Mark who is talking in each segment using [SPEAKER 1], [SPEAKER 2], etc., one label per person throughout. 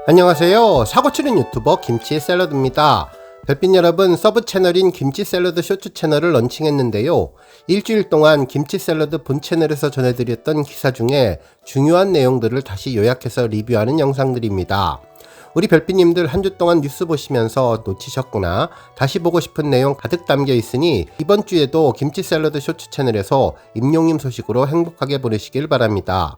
[SPEAKER 1] 안녕하세요. 사고치는 유튜버 김치샐러드입니다. 별빛 여러분, 서브 채널인 김치샐러드 쇼츠 채널을 런칭했는데요. 일주일 동안 김치샐러드 본 채널에서 전해드렸던 기사 중에 중요한 내용들을 다시 요약해서 리뷰하는 영상들입니다. 우리 별빛님들 한 주 동안 뉴스 보시면서 놓치셨구나, 다시 보고 싶은 내용 가득 담겨 있으니 이번 주에도 김치샐러드 쇼츠 채널에서 임용님 소식으로 행복하게 보내시길 바랍니다.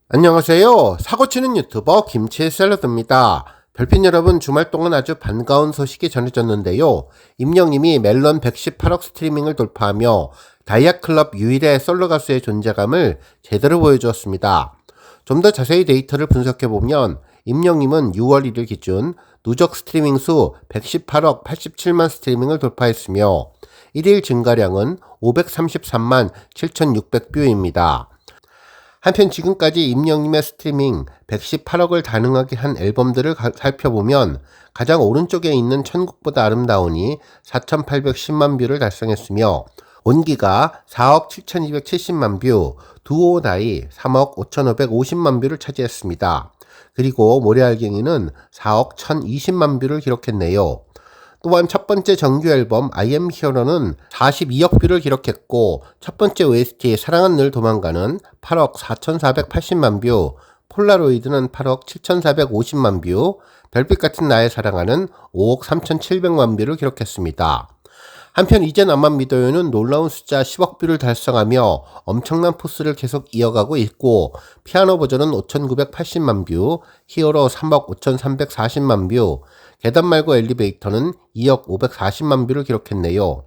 [SPEAKER 1] 안녕하세요. 사고치는 유튜버 김치샐러드입니다. 별빛 여러분, 주말 동안 아주 반가운 소식이 전해졌는데요. 임영님이 멜론 118억 스트리밍을 돌파하며 다이아클럽 유일의 솔로 가수의 존재감을 제대로 보여주었습니다. 좀 더 자세히 데이터를 분석해보면 임영님은 6월 1일 기준 누적 스트리밍 수 118억 87만 스트리밍을 돌파했으며 1일 증가량은 533만 7600뷰입니다. 한편 지금까지 임영님의 스트리밍 118억을 달성하게 한 앨범들을 살펴보면 가장 오른쪽에 있는 천국보다 아름다우니 4810만 뷰를 달성했으며 온기가 4억 7270만 뷰, 두오다이 3억 5550만 뷰를 차지했습니다. 그리고 모래알갱이는 4억 1020만 뷰를 기록했네요. 또한 첫 번째 정규 앨범 I am hero는 42억 뷰를 기록했고, 첫 번째 OST 사랑은 늘 도망가는 8억 4480만 뷰, 폴라로이드는 8억 7450만 뷰, 별빛 같은 나의 사랑하는 5억 3700만 뷰를 기록했습니다. 한편 이제 나만 믿어요는 놀라운 숫자 10억 뷰를 달성하며 엄청난 포스를 계속 이어가고 있고, 피아노 버전은 5980만 뷰, 히어로 3억 5340만 뷰, 계단 말고 엘리베이터는 2억 540만 뷰를 기록했네요.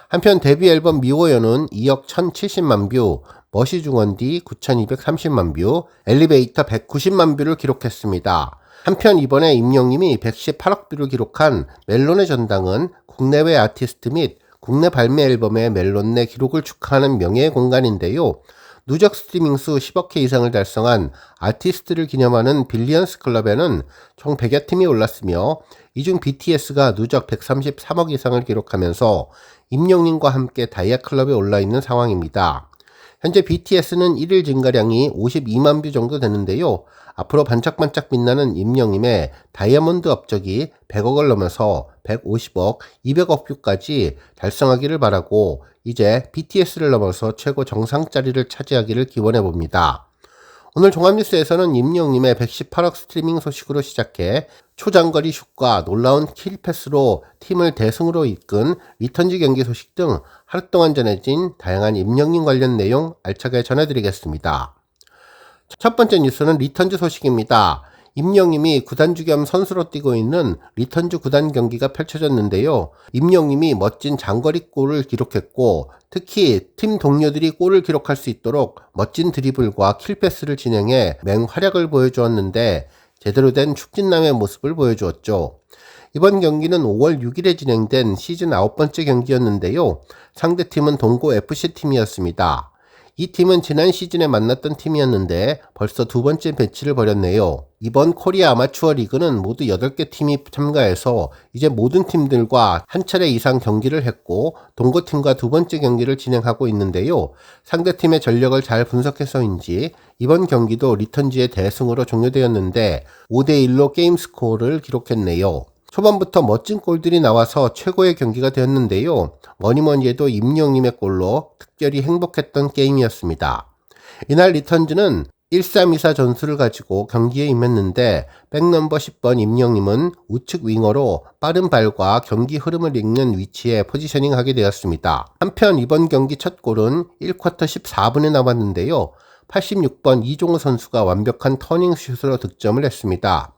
[SPEAKER 1] 한편 데뷔 앨범 미워요는 2억 1070만 뷰, 머시 중원디 9230만 뷰, 엘리베이터 190만 뷰를 기록했습니다. 한편 이번에 임영님이 118억 뷰를 기록한 멜론의 전당은 국내외 아티스트 및 국내 발매 앨범의 멜론 내 기록을 축하하는 명예의 공간인데요. 누적 스트리밍 수 10억회 이상을 달성한 아티스트를 기념하는 빌리언스 클럽에는 총 100여 팀이 올랐으며, 이 중 BTS가 누적 133억 이상을 기록하면서 임영님과 함께 다이아 클럽에 올라있는 상황입니다. 현재 BTS는 1일 증가량이 52만 뷰 정도 되는데요. 앞으로 반짝반짝 빛나는 임영님의 다이아몬드 업적이 100억을 넘어서 150억, 200억 뷰까지 달성하기를 바라고, 이제 BTS를 넘어서 최고 정상 자리를 차지하기를 기원해봅니다. 오늘 종합뉴스에서는 임영님의 118억 스트리밍 소식으로 시작해 초장거리 슛과 놀라운 킬패스로 팀을 대승으로 이끈 리턴즈 경기 소식 등 하루 동안 전해진 다양한 임영님 관련 내용 알차게 전해드리겠습니다. 첫 번째 뉴스는 리턴즈 소식입니다. 임영님이 구단주 겸 선수로 뛰고 있는 리턴즈 구단 경기가 펼쳐졌는데요. 임영님이 멋진 장거리 골을 기록했고, 특히 팀 동료들이 골을 기록할 수 있도록 멋진 드리블과 킬패스를 진행해 맹활약을 보여주었는데 제대로 된 축진남의 모습을 보여주었죠. 이번 경기는 5월 6일에 진행된 시즌 9번째 경기였는데요. 상대팀은 동고 FC팀이었습니다. 이 팀은 지난 시즌에 만났던 팀이었는데 벌써 두 번째 매치를 벌였네요. 이번 코리아 아마추어 리그는 모두 8개 팀이 참가해서 이제 모든 팀들과 한 차례 이상 경기를 했고, 동고팀과 두 번째 경기를 진행하고 있는데요. 상대팀의 전력을 잘 분석해서인지 이번 경기도 리턴즈의 대승으로 종료되었는데 5대1로 게임 스코어를 기록했네요. 초반부터 멋진 골들이 나와서 최고의 경기가 되었는데요. 뭐니뭐니 해도 임영님의 골로 특별히 행복했던 게임이었습니다. 이날 리턴즈는 1324 전술을 가지고 경기에 임했는데 백넘버 10번 임영님은 우측 윙어로 빠른 발과 경기 흐름을 읽는 위치에 포지셔닝하게 되었습니다. 한편 이번 경기 첫 골은 1쿼터 14분에 나왔는데요. 86번 이종호 선수가 완벽한 터닝슛으로 득점을 했습니다.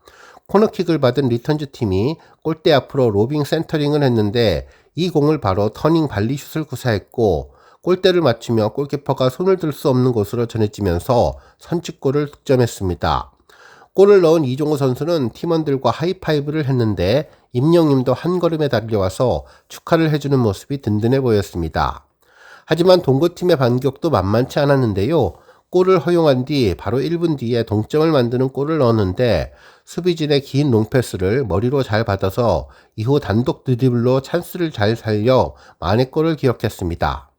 [SPEAKER 1] 코너킥을 받은 리턴즈 팀이 골대 앞으로 로빙 센터링을 했는데 이 공을 바로 터닝 발리슛을 구사했고, 골대를 맞추며 골키퍼가 손을 들 수 없는 곳으로 전해지면서 선취골을 득점했습니다. 골을 넣은 이종호 선수는 팀원들과 하이파이브를 했는데 임영님도 한 걸음에 달려와서 축하를 해주는 모습이 든든해 보였습니다. 하지만 동고팀의 반격도 만만치 않았는데요. 골을 허용한 뒤 바로 1분 뒤에 동점을 만드는 골을 넣었는데 수비진의 긴 롱패스를 머리로 잘 받아서 이후 단독 드리블로 찬스를 잘 살려 만회골을 기록했습니다.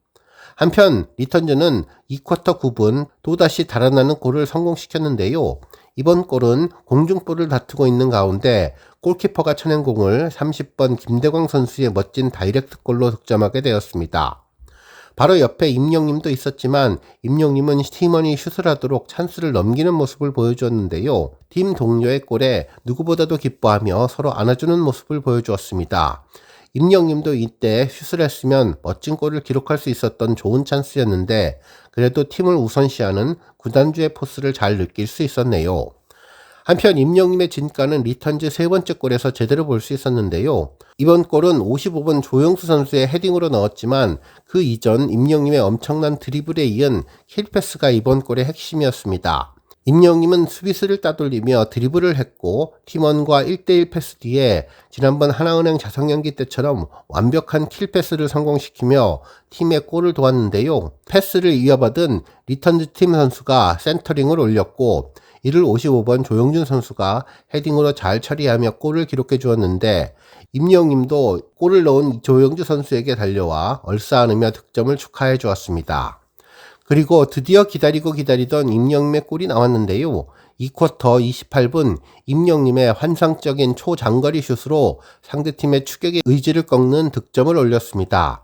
[SPEAKER 1] 한편 리턴즈는 2쿼터 9분 또다시 달아나는 골을 성공시켰는데요. 이번 골은 공중볼을 다투고 있는 가운데 골키퍼가 쳐낸 공을 30번 김대광 선수의 멋진 다이렉트 골로 득점하게 되었습니다. 바로 옆에 임영님도 있었지만 임영님은 팀원이 슛을 하도록 찬스를 넘기는 모습을 보여주었는데요. 팀 동료의 골에 누구보다도 기뻐하며 서로 안아주는 모습을 보여주었습니다. 임영님도 이때 슛을 했으면 멋진 골을 기록할 수 있었던 좋은 찬스였는데 그래도 팀을 우선시하는 구단주의 포스를 잘 느낄 수 있었네요. 한편 임영님의 진가는 리턴즈 세 번째 골에서 제대로 볼 수 있었는데요. 이번 골은 55번 조영수 선수의 헤딩으로 넣었지만 그 이전 임영님의 엄청난 드리블에 이은 킬패스가 이번 골의 핵심이었습니다. 임영님은 수비수를 따돌리며 드리블을 했고 팀원과 1대1 패스 뒤에 지난번 하나은행 자성연기 때처럼 완벽한 킬패스를 성공시키며 팀의 골을 도왔는데요. 패스를 이어받은 리턴즈 팀 선수가 센터링을 올렸고 이를 55번 조용준 선수가 헤딩으로 잘 처리하며 골을 기록해 주었는데 임영님도 골을 넣은 조용준 선수에게 달려와 얼싸안으며 득점을 축하해 주었습니다. 그리고 드디어 기다리던 임영님의 골이 나왔는데요. 2쿼터 28분 임영님의 환상적인 초장거리 슛으로 상대팀의 추격의 의지를 꺾는 득점을 올렸습니다.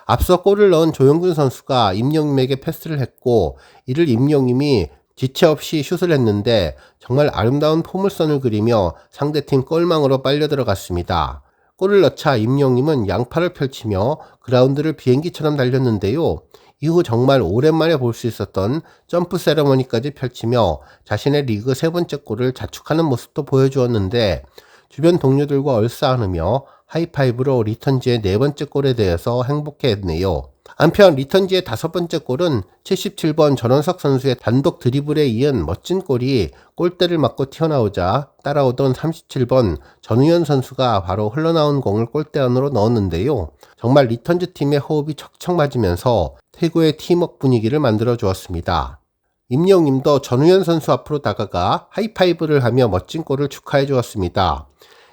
[SPEAKER 1] 앞서 골을 넣은 조용준 선수가 임영님에게 패스를 했고 이를 임영님이 지체 없이 슛을 했는데 정말 아름다운 포물선을 그리며 상대팀 골망으로 빨려 들어갔습니다. 골을 넣자 임영님은 양팔을 펼치며 그라운드를 비행기처럼 달렸는데요. 이후 정말 오랜만에 볼 수 있었던 점프 세레머니까지 펼치며 자신의 리그 세 번째 골을 자축하는 모습도 보여주었는데 주변 동료들과 얼싸안으며 하이파이브로 리턴즈의 네 번째 골에 대해서 행복해했네요. 한편 리턴즈의 다섯 번째 골은 77번 전원석 선수의 단독 드리블에 이은 멋진 골이 골대를 맞고 튀어나오자 따라오던 37번 전우현 선수가 바로 흘러나온 공을 골대 안으로 넣었는데요. 정말 리턴즈 팀의 호흡이 척척 맞으면서 최고의 팀워크 분위기를 만들어 주었습니다. 임영님도 전우현 선수 앞으로 다가가 하이파이브를 하며 멋진 골을 축하해 주었습니다.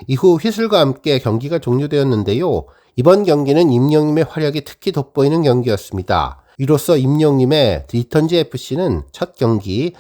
[SPEAKER 1] 이후 휘슬과 함께 경기가 종료되었는데요. 이번 경기는 임영님의 활약이 특히 돋보이는 경기였습니다. 이로써 임영님의 리턴즈 FC는 첫 경기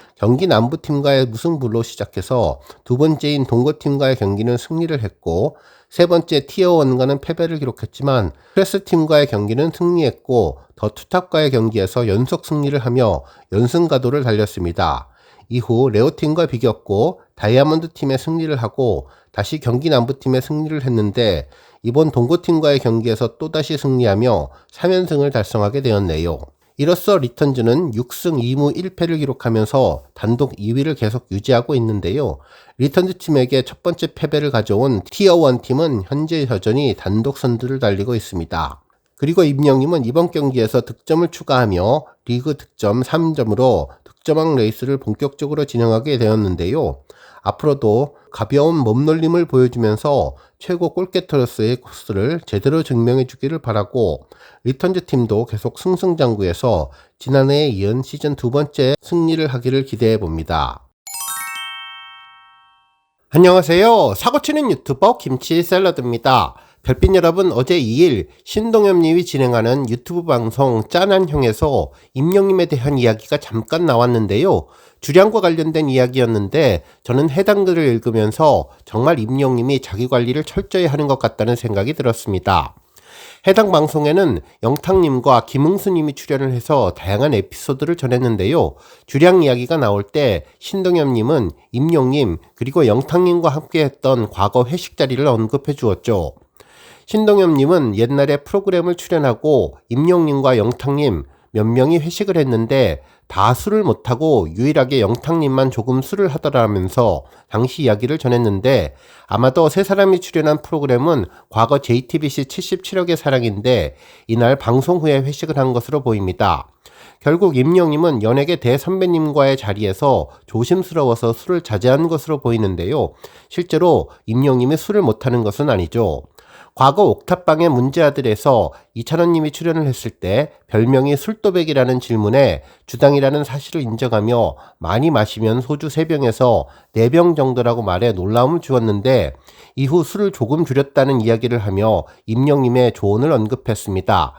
[SPEAKER 1] 남부팀과의 무승부로 시작해서 두 번째인 동고팀과의 경기는 승리를 했고 세 번째 티어1과는 패배를 기록했지만 프레스팀과의 경기는 승리했고 더 투탑과의 경기에서 연속 승리를 하며 연승 가도를 달렸습니다. 이후 레오팀과 비겼고 다이아몬드팀의 승리를 하고 다시 경기 남부팀의 승리를 했는데 이번 동고팀과의 경기에서 또다시 승리하며 3연승을 달성하게 되었네요. 이로써 리턴즈는 6승 2무 1패를 기록하면서 단독 2위를 계속 유지하고 있는데요. 리턴즈 팀에게 첫 번째 패배를 가져온 티어1 팀은 현재 여전히 단독 선두를 달리고 있습니다. 그리고 임영님은 이번 경기에서 득점을 추가하며 리그 득점 3점으로 득점왕 레이스를 본격적으로 진행하게 되었는데요. 앞으로도 가벼운 몸놀림을 보여주면서 최고 골게터로서의 코스를 제대로 증명해 주기를 바라고 리턴즈 팀도 계속 승승장구해서 지난해에 이은 시즌 두 번째 승리를 하기를 기대해 봅니다. 안녕하세요. 사고치는 유튜버 김치 샐러드입니다. 별빛 여러분, 어제 2일 신동엽님이 진행하는 유튜브 방송 짠한형에서 임영님에 대한 이야기가 잠깐 나왔는데요. 주량과 관련된 이야기였는데 저는 해당 글을 읽으면서 정말 임영님이 자기 관리를 철저히 하는 것 같다는 생각이 들었습니다. 해당 방송에는 영탁님과 김흥수님이 출연을 해서 다양한 에피소드를 전했는데요. 주량 이야기가 나올 때 신동엽님은 임영님 그리고 영탁님과 함께 했던 과거 회식 자리를 언급해 주었죠. 신동엽님은 옛날에 프로그램을 출연하고 임영님과 영탁님 몇 명이 회식을 했는데 다 술을 못하고 유일하게 영탁님만 조금 술을 하더라면서 당시 이야기를 전했는데 아마도 세 사람이 출연한 프로그램은 과거 JTBC 77억의 사랑인데 이날 방송 후에 회식을 한 것으로 보입니다. 결국 임영님은 연예계 대선배님과의 자리에서 조심스러워서 술을 자제한 것으로 보이는데요. 실제로 임영님이 술을 못하는 것은 아니죠. 과거 옥탑방의 문제아들에서 이찬원님이 출연을 했을 때 별명이 술도백이라는 질문에 주당이라는 사실을 인정하며 많이 마시면 소주 3병에서 4병 정도라고 말해 놀라움을 주었는데 이후 술을 조금 줄였다는 이야기를 하며 임영님의 조언을 언급했습니다.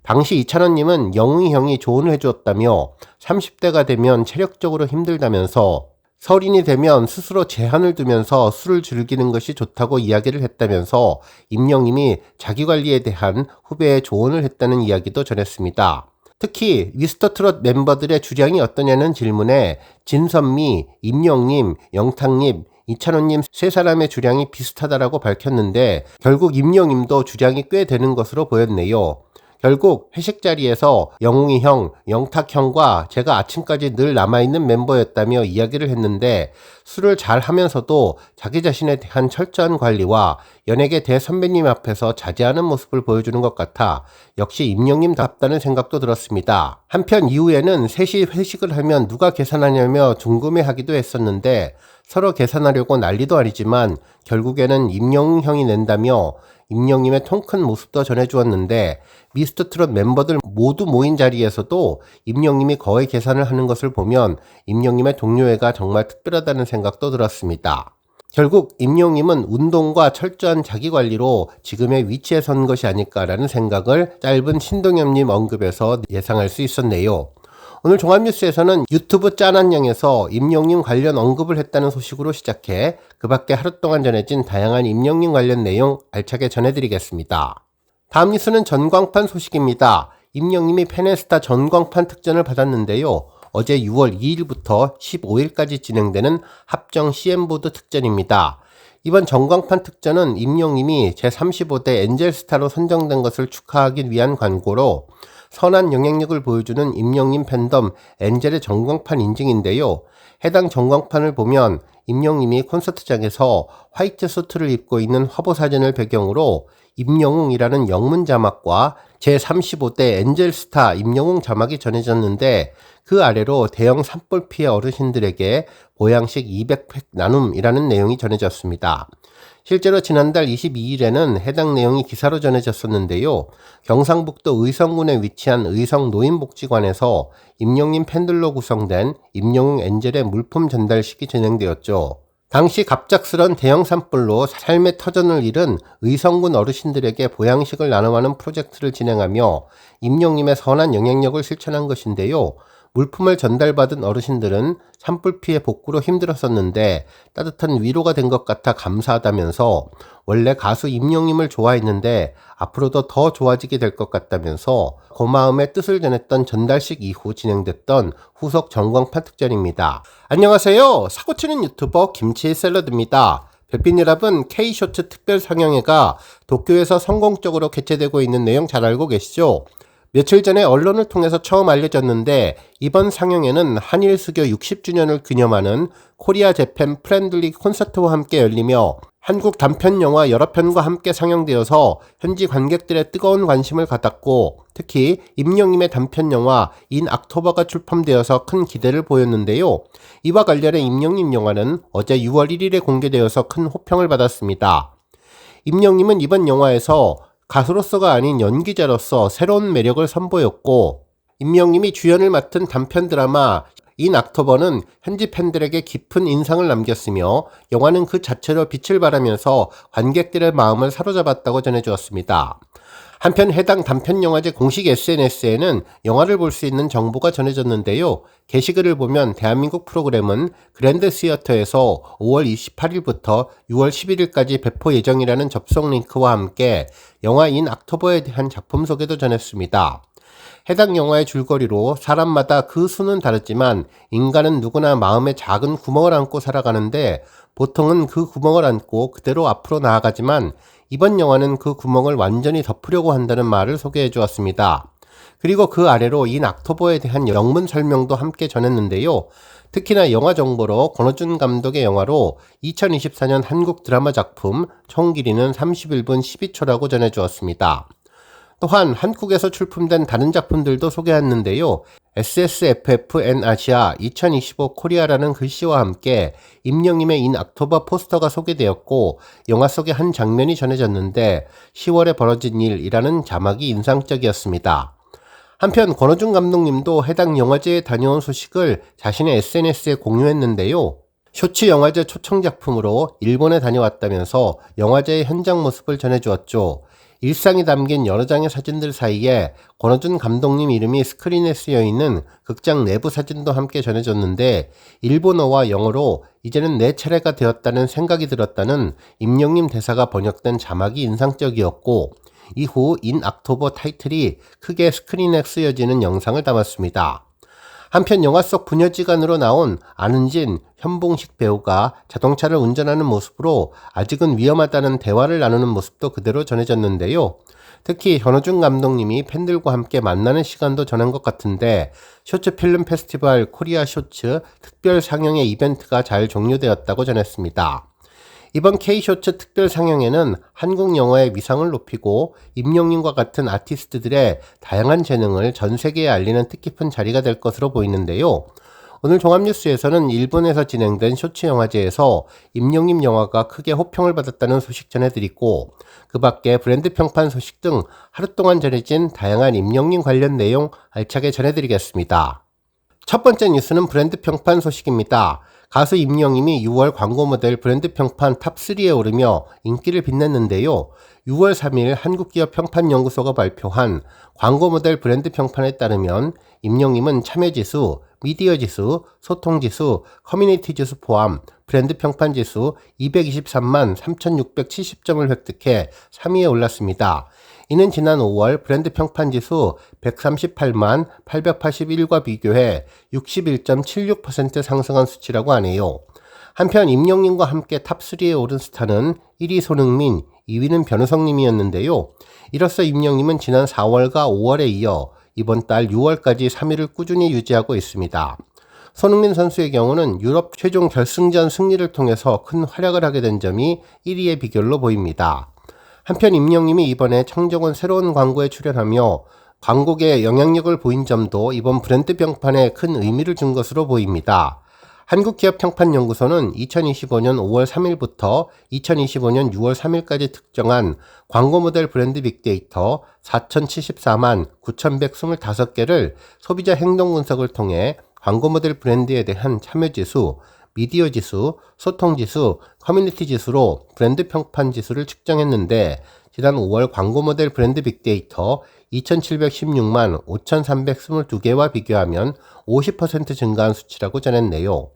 [SPEAKER 1] 당시 이찬원님은 영웅이 형이 조언을 해주었다며 30대가 되면 체력적으로 힘들다면서 성인이 되면 스스로 제한을 두면서 술을 즐기는 것이 좋다고 이야기를 했다면서 임영님이 자기관리에 대한 후배의 조언을 했다는 이야기도 전했습니다. 특히 미스터트롯 멤버들의 주량이 어떠냐는 질문에 진선미, 임영님, 영탁님, 이찬원님 세 사람의 주량이 비슷하다라고 밝혔는데 결국 임영님도 주량이 꽤 되는 것으로 보였네요. 결국 회식 자리에서 영웅이 형, 영탁 형과 제가 아침까지 늘 남아있는 멤버였다며 이야기를 했는데 술을 잘 하면서도 자기 자신에 대한 철저한 관리와 연예계 대선배님 앞에서 자제하는 모습을 보여주는 것 같아 역시 임영님답다는 생각도 들었습니다. 한편 이후에는 셋이 회식을 하면 누가 계산하냐며 궁금해하기도 했었는데 서로 계산하려고 난리도 아니지만 결국에는 임영웅 형이 낸다며 임영님의 통큰 모습도 전해주었는데 미스터트롯 멤버들 모두 모인 자리에서도 임영님이 거의 계산을 하는 것을 보면 임영님의 동료애가 정말 특별하다는 생각도 들었습니다. 결국 임영님은 운동과 철저한 자기관리로 지금의 위치에 선 것이 아닐까라는 생각을 짧은 신동엽님 언급에서 예상할 수 있었네요. 오늘 종합뉴스에서는 유튜브 짠한영에서 임영님 관련 언급을 했다는 소식으로 시작해 그 밖에 하루 동안 전해진 다양한 임영님 관련 내용 알차게 전해드리겠습니다. 다음 뉴스는 전광판 소식입니다. 임영님이 페네스타 전광판 특전을 받았는데요. 어제 6월 2일부터 15일까지 진행되는 합정 CM보드 특전입니다. 이번 전광판 특전은 임영님이 제35대 엔젤스타로 선정된 것을 축하하기 위한 광고로 선한 영향력을 보여주는 임영님 팬덤 엔젤의 전광판 인증인데요. 해당 전광판을 보면 임영님이 콘서트장에서 화이트 수트를 입고 있는 화보 사진을 배경으로 임영웅이라는 영문 자막과 제35대 엔젤스타 임영웅 자막이 전해졌는데 그 아래로 대형 산불 피해 어르신들에게 보양식 200팩 나눔이라는 내용이 전해졌습니다. 실제로 지난달 22일에는 해당 내용이 기사로 전해졌었는데요. 경상북도 의성군에 위치한 의성노인복지관에서 임영님 팬들로 구성된 임영웅 엔젤의 물품 전달식이 진행되었죠. 당시 갑작스런 대형 산불로 삶의 터전을 잃은 의성군 어르신들에게 보양식을 나눔하는 프로젝트를 진행하며 임영님의 선한 영향력을 실천한 것인데요. 물품을 전달받은 어르신들은 산불 피해 복구로 힘들었었는데 따뜻한 위로가 된 것 같아 감사하다면서 원래 가수 임영님을 좋아했는데 앞으로도 더 좋아지게 될 것 같다면서 고마움의 뜻을 전했던 전달식 이후 진행됐던 후속 전광판 특전입니다. 안녕하세요. 사고치는 유튜버 김치 샐러드입니다. 별빛 여러분, K쇼츠 특별 상영회가 도쿄에서 성공적으로 개최되고 있는 내용 잘 알고 계시죠? 며칠 전에 언론을 통해서 처음 알려졌는데 이번 상영회는 한일 수교 60주년을 기념하는 코리아 재팬 프렌들리 콘서트와 함께 열리며 한국 단편 영화 여러 편과 함께 상영되어서 현지 관객들의 뜨거운 관심을 받았고 특히 임영님의 단편 영화 인 악토버가 출품되어서 큰 기대를 보였는데요. 이와 관련해 임영님 영화는 어제 6월 1일에 공개되어서 큰 호평을 받았습니다. 임영님은 이번 영화에서 가수로서가 아닌 연기자로서 새로운 매력을 선보였고 임영님이 주연을 맡은 단편 드라마 인 악토버는 현지 팬들에게 깊은 인상을 남겼으며 영화는 그 자체로 빛을 발하면서 관객들의 마음을 사로잡았다고 전해주었습니다. 한편 해당 단편 영화제 공식 SNS에는 영화를 볼 수 있는 정보가 전해졌는데요. 게시글을 보면 대한민국 프로그램은 그랜드 시어터에서 5월 28일부터 6월 11일까지 배포 예정이라는 접속 링크와 함께 영화인 악토버에 대한 작품 소개도 전했습니다. 해당 영화의 줄거리로 사람마다 그 수는 다르지만 인간은 누구나 마음에 작은 구멍을 안고 살아가는데 보통은 그 구멍을 안고 그대로 앞으로 나아가지만 이번 영화는 그 구멍을 완전히 덮으려고 한다는 말을 소개해 주었습니다. 그리고 그 아래로 인 악토버에 대한 영문 설명도 함께 전했는데요. 특히나 영화 정보로 권호준 감독의 영화로 2024년 한국 드라마 작품 총 길이는 31분 12초라고 전해주었습니다. 또한 한국에서 출품된 다른 작품들도 소개했는데요. SSFFN 아시아 2025 코리아라는 글씨와 함께 임영님의 인 악토버 포스터가 소개되었고 영화 속의 한 장면이 전해졌는데 10월에 벌어진 일이라는 자막이 인상적이었습니다. 한편 권호준 감독님도 해당 영화제에 다녀온 소식을 자신의 SNS에 공유했는데요. 쇼츠 영화제 초청작품으로 일본에 다녀왔다면서 영화제의 현장 모습을 전해주었죠. 일상이 담긴 여러 장의 사진들 사이에 권호준 감독님 이름이 스크린에 쓰여있는 극장 내부 사진도 함께 전해졌는데, 일본어와 영어로 이제는 내 차례가 되었다는 생각이 들었다는 임영님 대사가 번역된 자막이 인상적이었고, 이후 인 악토버 타이틀이 크게 스크린에 쓰여지는 영상을 담았습니다. 한편 영화 속 부녀지간으로 나온 안은진, 현봉식 배우가 자동차를 운전하는 모습으로 아직은 위험하다는 대화를 나누는 모습도 그대로 전해졌는데요. 특히 현호준 감독님이 팬들과 함께 만나는 시간도 전한 것 같은데, 쇼츠 필름 페스티벌 코리아 쇼츠 특별 상영의 이벤트가 잘 종료되었다고 전했습니다. 이번 K쇼츠 특별 상영에는 한국 영화의 위상을 높이고 임영님과 같은 아티스트들의 다양한 재능을 전 세계에 알리는 뜻깊은 자리가 될 것으로 보이는데요. 오늘 종합뉴스에서는 일본에서 진행된 쇼츠 영화제에서 임영님 영화가 크게 호평을 받았다는 소식 전해드리고, 그 밖에 브랜드 평판 소식 등 하루 동안 전해진 다양한 임영님 관련 내용 알차게 전해드리겠습니다. 첫 번째 뉴스는 브랜드 평판 소식입니다. 가수 임영님이 6월 광고 모델 브랜드 평판 탑3에 오르며 인기를 빛냈는데요. 6월 3일 한국기업평판연구소가 발표한 광고 모델 브랜드 평판에 따르면 임영님은 참여지수, 미디어지수, 소통지수, 커뮤니티지수 포함 브랜드 평판지수 223만 3,670점을 획득해 3위에 올랐습니다. 이는 지난 5월 브랜드 평판지수 138만 881과 비교해 61.76% 상승한 수치라고 하네요. 한편 임영님과 함께 탑3에 오른 스타는 1위 손흥민, 2위는 변우성님이었는데요. 이로써 임영님은 지난 4월과 5월에 이어 이번 달 6월까지 3위를 꾸준히 유지하고 있습니다. 손흥민 선수의 경우는 유럽 최종 결승전 승리를 통해서 큰 활약을 하게 된 점이 1위의 비결로 보입니다. 한편 임영님이 이번에 청정원 새로운 광고에 출연하며 광고계에 영향력을 보인 점도 이번 브랜드 평판에 큰 의미를 준 것으로 보입니다. 한국기업평판연구소는 2025년 5월 3일부터 2025년 6월 3일까지 특정한 광고 모델 브랜드 빅데이터 4,074만 9,125개를 소비자 행동 분석을 통해 광고 모델 브랜드에 대한 참여지수, 미디어지수, 소통지수, 커뮤니티지수로 브랜드 평판지수를 측정했는데, 지난 5월 광고 모델 브랜드 빅데이터 2,716만 5,322개와 비교하면 50% 증가한 수치라고 전했네요.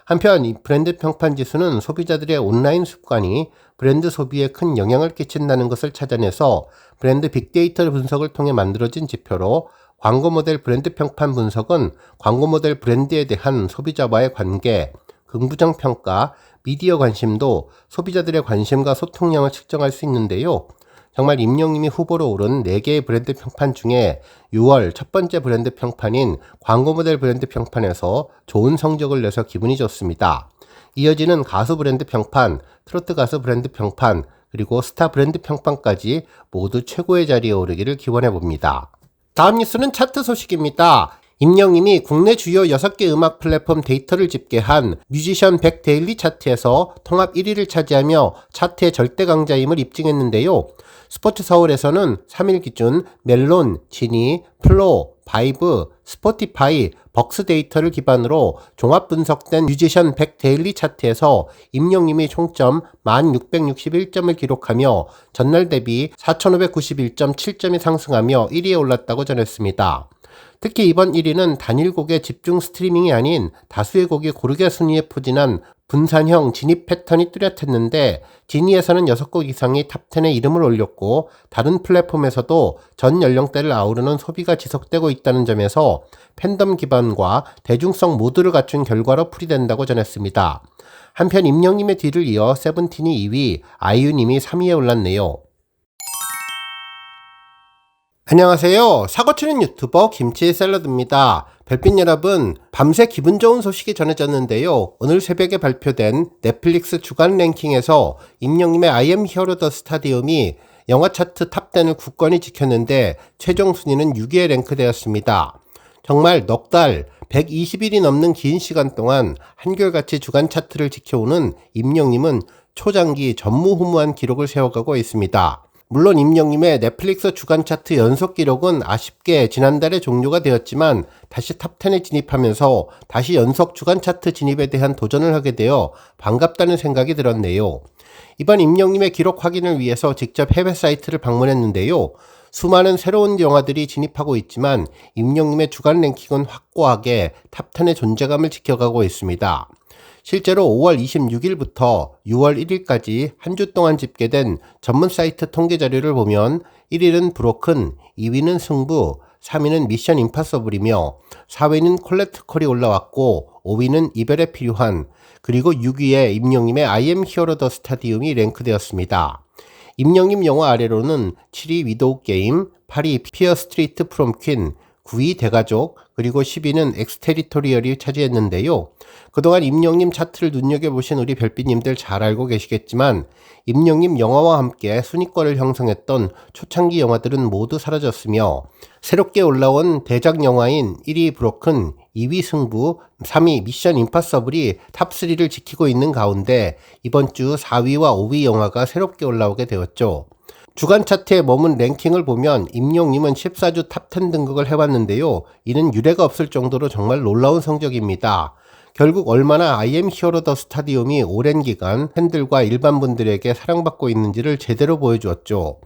[SPEAKER 1] 한편 이 브랜드 평판지수는 소비자들의 온라인 습관이 브랜드 소비에 큰 영향을 끼친다는 것을 찾아내서 브랜드 빅데이터 분석을 통해 만들어진 지표로, 광고 모델 브랜드 평판 분석은 광고 모델 브랜드에 대한 소비자와의 관계, 긍부정 평가, 미디어 관심도 소비자들의 관심과 소통량을 측정할 수 있는데요. 정말 임영님이 후보로 오른 4개의 브랜드 평판 중에 6월 첫 번째 브랜드 평판인 광고 모델 브랜드 평판에서 좋은 성적을 내서 기분이 좋습니다. 이어지는 가수 브랜드 평판, 트로트 가수 브랜드 평판, 그리고 스타 브랜드 평판까지 모두 최고의 자리에 오르기를 기원해봅니다. 다음 뉴스는 차트 소식입니다. 임영님이 국내 주요 6개 음악 플랫폼 데이터를 집계한 뮤지션 100 데일리 차트에서 통합 1위를 차지하며 차트의 절대 강자임을 입증했는데요. 스포츠 서울에서는 3일 기준 멜론, 지니, 플로, 바이브, 스포티파이, 벅스 데이터를 기반으로 종합 분석된 뮤지션 100 데일리 차트에서 임영님이 총점 1661점을 기록하며 전날 대비 4591.7점이 상승하며 1위에 올랐다고 전했습니다. 특히 이번 1위는 단일 곡의 집중 스트리밍이 아닌 다수의 곡이 고르게 순위에 포진한 분산형 진입 패턴이 뚜렷했는데, 지니에서는 6곡 이상이 탑10에 이름을 올렸고, 다른 플랫폼에서도 전 연령대를 아우르는 소비가 지속되고 있다는 점에서 팬덤 기반과 대중성 모두를 갖춘 결과로 풀이된다고 전했습니다. 한편 임영님의 뒤를 이어 세븐틴이 2위, 아이유님이 3위에 올랐네요. 안녕하세요. 사고치는 유튜버 김치 샐러드입니다. 별빛 여러분, 밤새 기분 좋은 소식이 전해졌는데요. 오늘 새벽에 발표된 넷플릭스 주간 랭킹에서 임영님의 I am hero the stadium이 영화 차트 탑10을 굳건히 지켰는데 최종 순위는 6위에 랭크되었습니다. 정말 넉 달, 120일이 넘는 긴 시간 동안 한결같이 주간 차트를 지켜오는 임영님은 초장기 전무후무한 기록을 세워가고 있습니다. 물론 임영님의 넷플릭스 주간 차트 연속 기록은 아쉽게 지난달에 종료가 되었지만, 다시 탑10에 진입하면서 다시 연속 주간 차트 진입에 대한 도전을 하게 되어 반갑다는 생각이 들었네요. 이번 임영님의 기록 확인을 위해서 직접 해외 사이트를 방문했는데요. 수많은 새로운 영화들이 진입하고 있지만 임영님의 주간 랭킹은 확고하게 탑10의 존재감을 지켜가고 있습니다. 실제로 5월 26일부터 6월 1일까지 한 주 동안 집계된 전문 사이트 통계 자료를 보면 1위는 브로큰, 2위는 승부, 3위는 미션 임파서블이며 4위는 콜렉트컬이 올라왔고 5위는 이별에 필요한, 그리고 6위에 임영님의 I am hero the stadium이 랭크되었습니다. 임영님 영화 아래로는 7위 위도우 게임, 8위 피어 스트리트 프롬 퀸, 9위 대가족, 그리고 10위는 엑스테리토리얼이 차지했는데요. 그동안 임영님 차트를 눈여겨보신 우리 별빛님들 잘 알고 계시겠지만 임영님 영화와 함께 순위권을 형성했던 초창기 영화들은 모두 사라졌으며 새롭게 올라온 대작 영화인 1위 브로큰, 2위 승부, 3위 미션 임파서블이 탑3를 지키고 있는 가운데 이번 주 4위와 5위 영화가 새롭게 올라오게 되었죠. 주간 차트에 머문 랭킹을 보면 임영님은 14주 탑10 등극을 해왔는데요. 이는 유례가 없을 정도로 정말 놀라운 성적입니다. 결국 얼마나 I am hero the stadium이 오랜 기간 팬들과 일반 분들에게 사랑받고 있는지를 제대로 보여주었죠.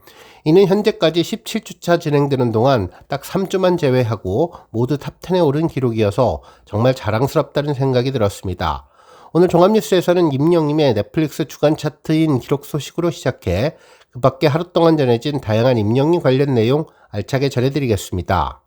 [SPEAKER 1] 이는 현재까지 17주차 진행되는 동안 딱 3주만 제외하고 모두 탑10에 오른 기록이어서 정말 자랑스럽다는 생각이 들었습니다. 오늘 종합뉴스에서는 임영님의 넷플릭스 주간 차트인 기록 소식으로 시작해 그 밖에 하루 동안 전해진 다양한 임영님 관련 내용 알차게 전해드리겠습니다.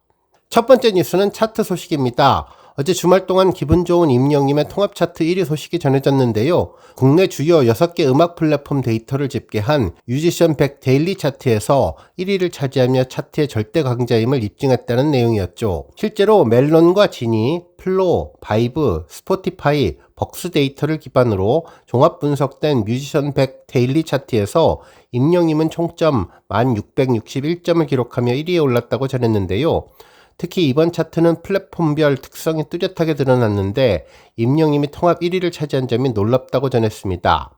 [SPEAKER 1] 첫 번째 뉴스는 차트 소식입니다. 어제 주말 동안 기분 좋은 임영님의 통합 차트 1위 소식이 전해졌는데요. 국내 주요 6개 음악 플랫폼 데이터를 집계한 뮤지션 100 데일리 차트에서 1위를 차지하며 차트의 절대 강자임을 입증했다는 내용이었죠. 실제로 멜론과 지니, 플로, 바이브, 스포티파이, 벅스 데이터를 기반으로 종합 분석된 뮤지션 100 데일리 차트에서 임영님은 총점 1661점을 기록하며 1위에 올랐다고 전했는데요. 특히 이번 차트는 플랫폼별 특성이 뚜렷하게 드러났는데 임영님이 통합 1위를 차지한 점이 놀랍다고 전했습니다.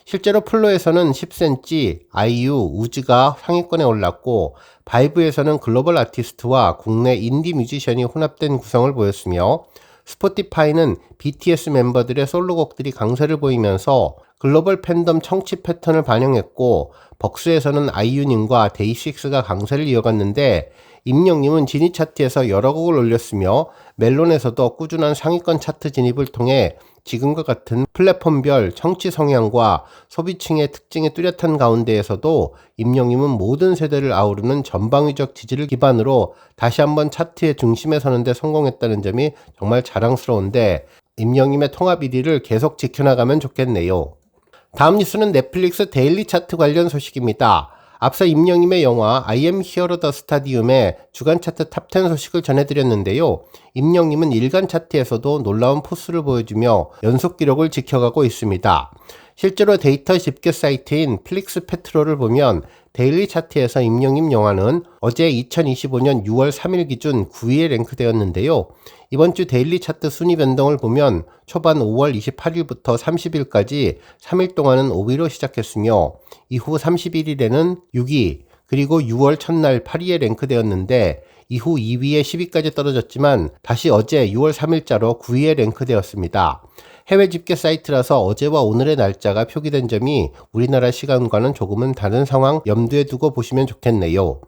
[SPEAKER 1] 실제로 플로에서는 10cm, 아이유, 우즈가 상위권에 올랐고 바이브에서는 글로벌 아티스트와 국내 인디 뮤지션이 혼합된 구성을 보였으며 스포티파이는 BTS 멤버들의 솔로곡들이 강세를 보이면서 글로벌 팬덤 청취 패턴을 반영했고 벅스에서는 아이유님과 데이식스가 강세를 이어갔는데 임영님은 지니 차트에서 여러 곡을 올렸으며 멜론에서도 꾸준한 상위권 차트 진입을 통해 지금과 같은 플랫폼별 청취 성향과 소비층의 특징이 뚜렷한 가운데에서도 임영님은 모든 세대를 아우르는 전방위적 지지를 기반으로 다시 한번 차트의 중심에 서는 데 성공했다는 점이 정말 자랑스러운데 임영님의 통합 1위를 계속 지켜나가면 좋겠네요. 다음 뉴스는 넷플릭스 데일리 차트 관련 소식입니다. 앞서 임영님의 영화 I am hero the stadium의 주간 차트 탑10 소식을 전해드렸는데요. 임영님은 일간 차트에서도 놀라운 포스를 보여주며 연속 기록을 지켜가고 있습니다. 실제로 데이터 집계 사이트인 플릭스 페트롤을 보면 데일리 차트에서 임영님 영화는 어제 2025년 6월 3일 기준 9위에 랭크되었는데요. 이번 주 데일리 차트 순위 변동을 보면 초반 5월 28일부터 30일까지 3일 동안은 5위로 시작했으며 이후 31일에는 6위, 그리고 6월 첫날 8위에 랭크되었는데 이후 2위에 10위까지 떨어졌지만 다시 어제 6월 3일자로 9위에 랭크되었습니다. 해외 집계 사이트라서 어제와 오늘의 날짜가 표기된 점이 우리나라 시간과는 조금은 다른 상황 염두에 두고 보시면 좋겠네요.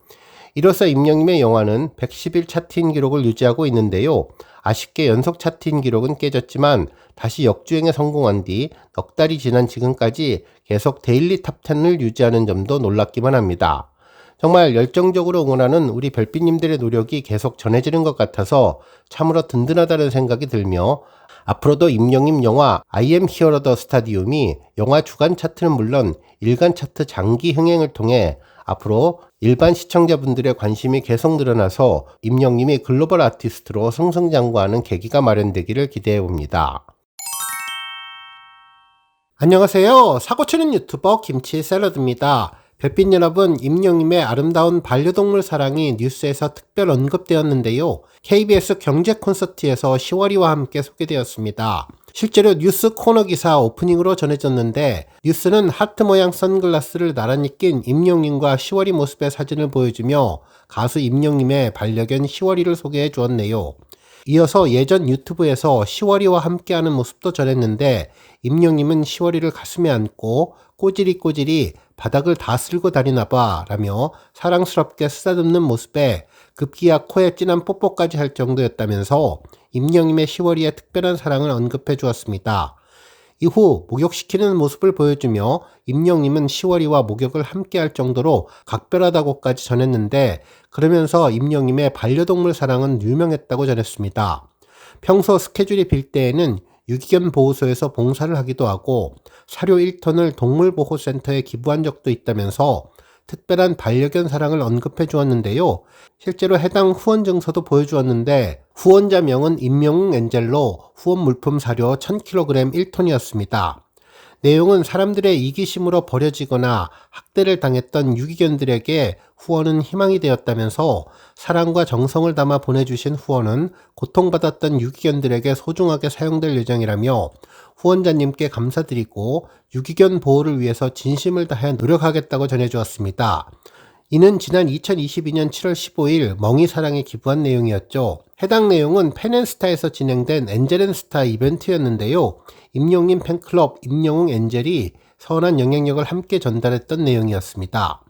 [SPEAKER 1] 이로써 임영님의 영화는 110일 차트인 기록을 유지하고 있는데요. 아쉽게 연속 차트인 기록은 깨졌지만 다시 역주행에 성공한 뒤 넉 달이 지난 지금까지 계속 데일리 탑10을 유지하는 점도 놀랍기만 합니다. 정말 열정적으로 응원하는 우리 별빛님들의 노력이 계속 전해지는 것 같아서 참으로 든든하다는 생각이 들며 앞으로도 임영님 영화 I am hero the stadium이 영화 주간 차트는 물론 일간 차트 장기 흥행을 통해 앞으로 일반 시청자분들의 관심이 계속 늘어나서 임영님이 글로벌 아티스트로 승승장구하는 계기가 마련되기를 기대해봅니다. 안녕하세요. 사고치는 유튜버 김치 샐러드입니다. 별빛 여러분, 임영님의 아름다운 반려동물 사랑이 뉴스에서 특별 언급되었는데요. KBS 경제 콘서트에서 시월이와 함께 소개되었습니다. 실제로 뉴스 코너 기사 오프닝으로 전해졌는데 뉴스는 하트 모양 선글라스를 나란히 낀 임영님과 시월이 모습의 사진을 보여주며 가수 임영님의 반려견 시월이를 소개해 주었네요. 이어서 예전 유튜브에서 시월이와 함께하는 모습도 전했는데 임영님은 시월이를 가슴에 안고 꼬지리꼬지리 바닥을 다 쓸고 다니나봐 라며 사랑스럽게 쓰다듬는 모습에 급기야 코에 진한 뽀뽀까지 할 정도였다면서 임영님의 시월이의 특별한 사랑을 언급해 주었습니다. 이후 목욕시키는 모습을 보여주며 임영님은 시월이와 목욕을 함께 할 정도로 각별하다고까지 전했는데 그러면서 임영님의 반려동물 사랑은 유명했다고 전했습니다. 평소 스케줄이 빌 때에는 유기견 보호소에서 봉사를 하기도 하고 사료 1톤을 동물보호센터에 기부한 적도 있다면서 특별한 반려견 사랑을 언급해 주었는데요. 실제로 해당 후원 증서도 보여주었는데 후원자명은 임영웅 엔젤로 후원 물품 사료 1000kg 1톤이었습니다. 내용은 사람들의 이기심으로 버려지거나 학대를 당했던 유기견들에게 후원은 희망이 되었다면서 사랑과 정성을 담아 보내주신 후원은 고통받았던 유기견들에게 소중하게 사용될 예정이라며 후원자님께 감사드리고 유기견 보호를 위해서 진심을 다해 노력하겠다고 전해주었습니다. 이는 지난 2022년 7월 15일 멍이사랑에 기부한 내용이었죠. 해당 내용은 펜앤스타에서 진행된 엔젤앤스타 이벤트였는데요. 임영님 팬클럽 임영웅 엔젤이 선한 영향력을 함께 전달했던 내용이었습니다.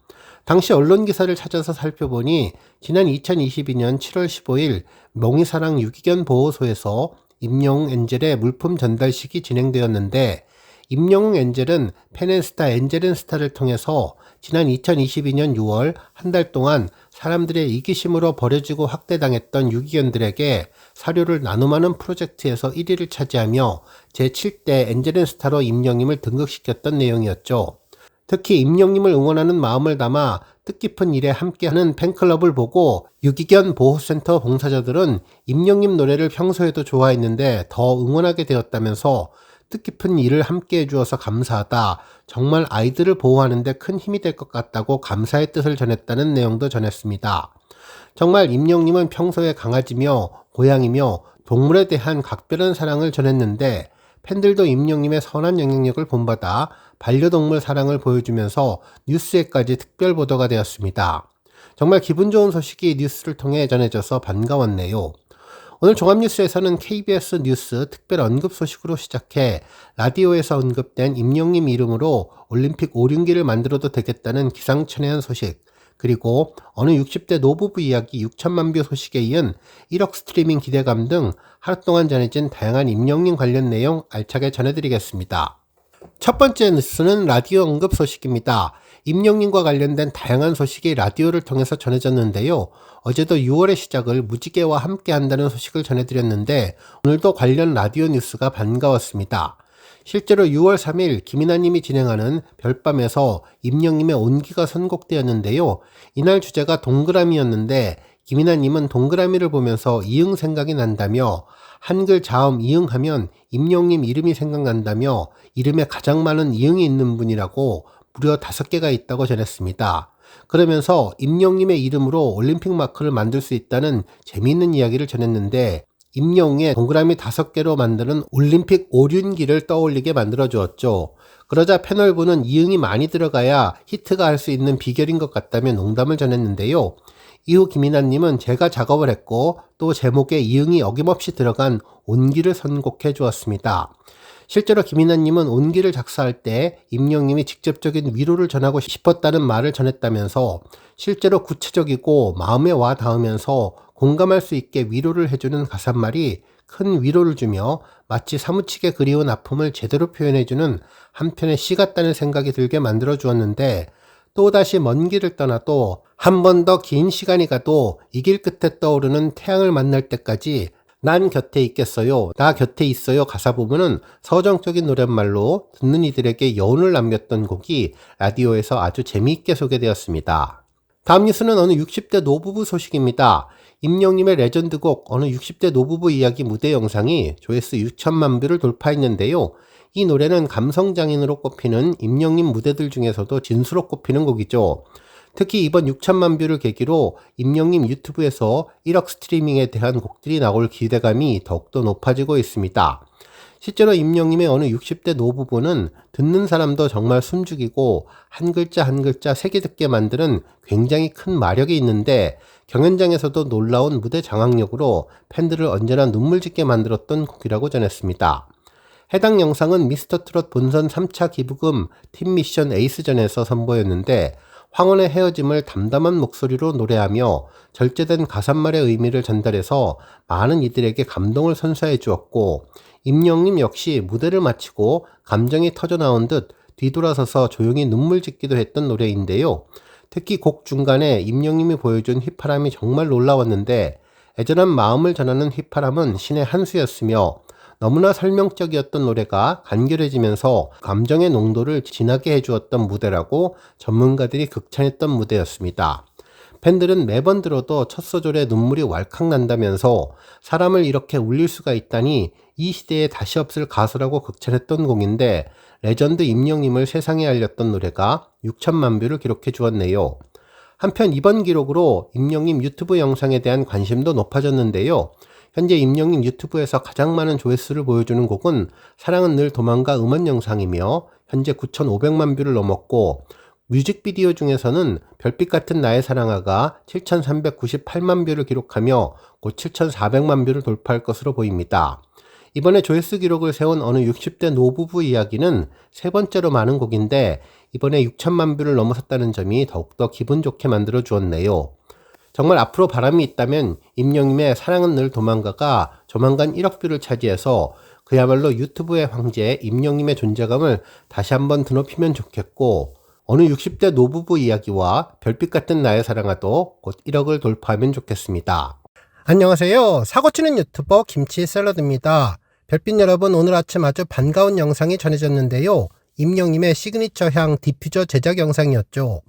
[SPEAKER 1] 당시 언론기사를 찾아서 살펴보니 지난 2022년 7월 15일 멍이사랑 유기견 보호소에서 임영웅 엔젤의 물품 전달식이 진행되었는데 임영웅 엔젤은 펜앤스타 엔젤앤스타를 통해서 지난 2022년 6월 한 달 동안 사람들의 이기심으로 버려지고 학대당했던 유기견들에게 사료를 나눔하는 프로젝트에서 1위를 차지하며 제7대 엔젤앤스타로 임영님을 등극시켰던 내용이었죠. 특히 임영님을 응원하는 마음을 담아 뜻깊은 일에 함께하는 팬클럽을 보고 유기견 보호센터 봉사자들은 임영님 노래를 평소에도 좋아했는데 더 응원하게 되었다면서 뜻깊은 일을 함께 해주어서 감사하다. 정말 아이들을 보호하는 데 큰 힘이 될 것 같다고 감사의 뜻을 전했다는 내용도 전했습니다. 정말 임영님은 평소에 강아지며 고양이며 동물에 대한 각별한 사랑을 전했는데 팬들도 임영님의 선한 영향력을 본받아 반려동물 사랑을 보여주면서 뉴스에까지 특별 보도가 되었습니다. 정말 기분 좋은 소식이 뉴스를 통해 전해져서 반가웠네요. 오늘 종합뉴스에서는 KBS 뉴스 특별 언급 소식으로 시작해 라디오에서 언급된 임영님 이름으로 올림픽 오륜기를 만들어도 되겠다는 기상천외한 소식, 그리고 어느 60대 노부부 이야기 6천만 뷰 소식에 이은 1억 스트리밍 기대감 등 하루 동안 전해진 다양한 임영님 관련 내용 알차게 전해드리겠습니다. 첫 번째 뉴스는 라디오 언급 소식입니다. 임영님과 관련된 다양한 소식이 라디오를 통해서 전해졌는데요. 어제도 6월의 시작을 무지개와 함께 한다는 소식을 전해드렸는데 오늘도 관련 라디오 뉴스가 반가웠습니다. 실제로 6월 3일 김이나님이 진행하는 별밤에서 임영님의 온기가 선곡되었는데요. 이날 주제가 동그라미였는데 김이나님은 동그라미를 보면서 이응 생각이 난다며 한글 자음 이응하면 임영님 이름이 생각난다며 이름에 가장 많은 이응이 있는 분이라고 무려 5개가 있다고 전했습니다. 그러면서 임영님의 이름으로 올림픽 마크를 만들 수 있다는 재미있는 이야기를 전했는데 임영웅의 동그라미 5개로 만드는 올림픽 오륜기를 떠올리게 만들어 주었죠. 그러자 패널부는 이응이 많이 들어가야 히트가 할 수 있는 비결인 것 같다며 농담을 전했는데요. 이후 김이나님은 제가 작업을 했고 또 제목에 이응이 어김없이 들어간 온기를 선곡해 주었습니다. 실제로 김이나님은 온기를 작사할 때 임영님이 직접적인 위로를 전하고 싶었다는 말을 전했다면서 실제로 구체적이고 마음에 와 닿으면서 공감할 수 있게 위로를 해주는 가사말이 큰 위로를 주며 마치 사무치게 그리운 아픔을 제대로 표현해주는 한편의 시 같다는 생각이 들게 만들어 주었는데 또다시 먼 길을 떠나도 한 번 더 긴 시간이 가도 이 길 끝에 떠오르는 태양을 만날 때까지 난 곁에 있겠어요. 나 곁에 있어요. 가사 부분은 서정적인 노랫말로 듣는 이들에게 여운을 남겼던 곡이 라디오에서 아주 재미있게 소개되었습니다. 다음 뉴스는 어느 60대 노부부 소식입니다. 임영님의 레전드곡 어느 60대 노부부 이야기 무대 영상이 조회수 6천만 뷰를 돌파했는데요. 이 노래는 감성장인으로 꼽히는 임영님 무대들 중에서도 진수로 꼽히는 곡이죠. 특히 이번 6천만 뷰를 계기로 임영님 유튜브에서 1억 스트리밍에 대한 곡들이 나올 기대감이 더욱더 높아지고 있습니다. 실제로 임영님의 어느 60대 노부부는 듣는 사람도 정말 숨죽이고 한 글자 한 글자 새겨 듣게 만드는 굉장히 큰 마력이 있는데 경연장에서도 놀라운 무대 장악력으로 팬들을 언제나 눈물 짓게 만들었던 곡이라고 전했습니다. 해당 영상은 미스터트롯 본선 3차 기부금 팀 미션 에이스전에서 선보였는데 황혼의 헤어짐을 담담한 목소리로 노래하며 절제된 가사말의 의미를 전달해서 많은 이들에게 감동을 선사해 주었고 임영님 역시 무대를 마치고 감정이 터져나온 듯 뒤돌아서서 조용히 눈물 짓기도 했던 노래인데요. 특히 곡 중간에 임영님이 보여준 휘파람이 정말 놀라웠는데 애절한 마음을 전하는 휘파람은 신의 한 수였으며 너무나 설명적이었던 노래가 간결해지면서 감정의 농도를 진하게 해주었던 무대라고 전문가들이 극찬했던 무대였습니다. 팬들은 매번 들어도 첫 소절에 눈물이 왈칵 난다면서 사람을 이렇게 울릴 수가 있다니 이 시대에 다시 없을 가수라고 극찬했던 곡인데 레전드 임영님을 세상에 알렸던 노래가 6천만 뷰를 기록해 주었네요. 한편 이번 기록으로 임영님 유튜브 영상에 대한 관심도 높아졌는데요. 현재 임영님 유튜브에서 가장 많은 조회수를 보여주는 곡은 사랑은 늘 도망가 음원 영상이며 현재 9,500만 뷰를 넘었고 뮤직비디오 중에서는 별빛 같은 나의 사랑아가 7,398만 뷰를 기록하며 곧 7,400만 뷰를 돌파할 것으로 보입니다. 이번에 조회수 기록을 세운 어느 60대 노부부 이야기는 세 번째로 많은 곡인데 이번에 6천만 뷰를 넘어섰다는 점이 더욱더 기분 좋게 만들어 주었네요. 정말 앞으로 바람이 있다면 임영님의 사랑은 늘 도망가가 조만간 1억 뷰를 차지해서 그야말로 유튜브의 황제 임영님의 존재감을 다시 한번 드높이면 좋겠고 어느 60대 노부부 이야기와 별빛 같은 나의 사랑아도 곧 1억을 돌파하면 좋겠습니다. 안녕하세요. 사고치는 유튜버 김치 샐러드입니다. 별빛 여러분, 오늘 아침 아주 반가운 영상이 전해졌는데요. 임영님의 시그니처 향 디퓨저 제작 영상이었죠.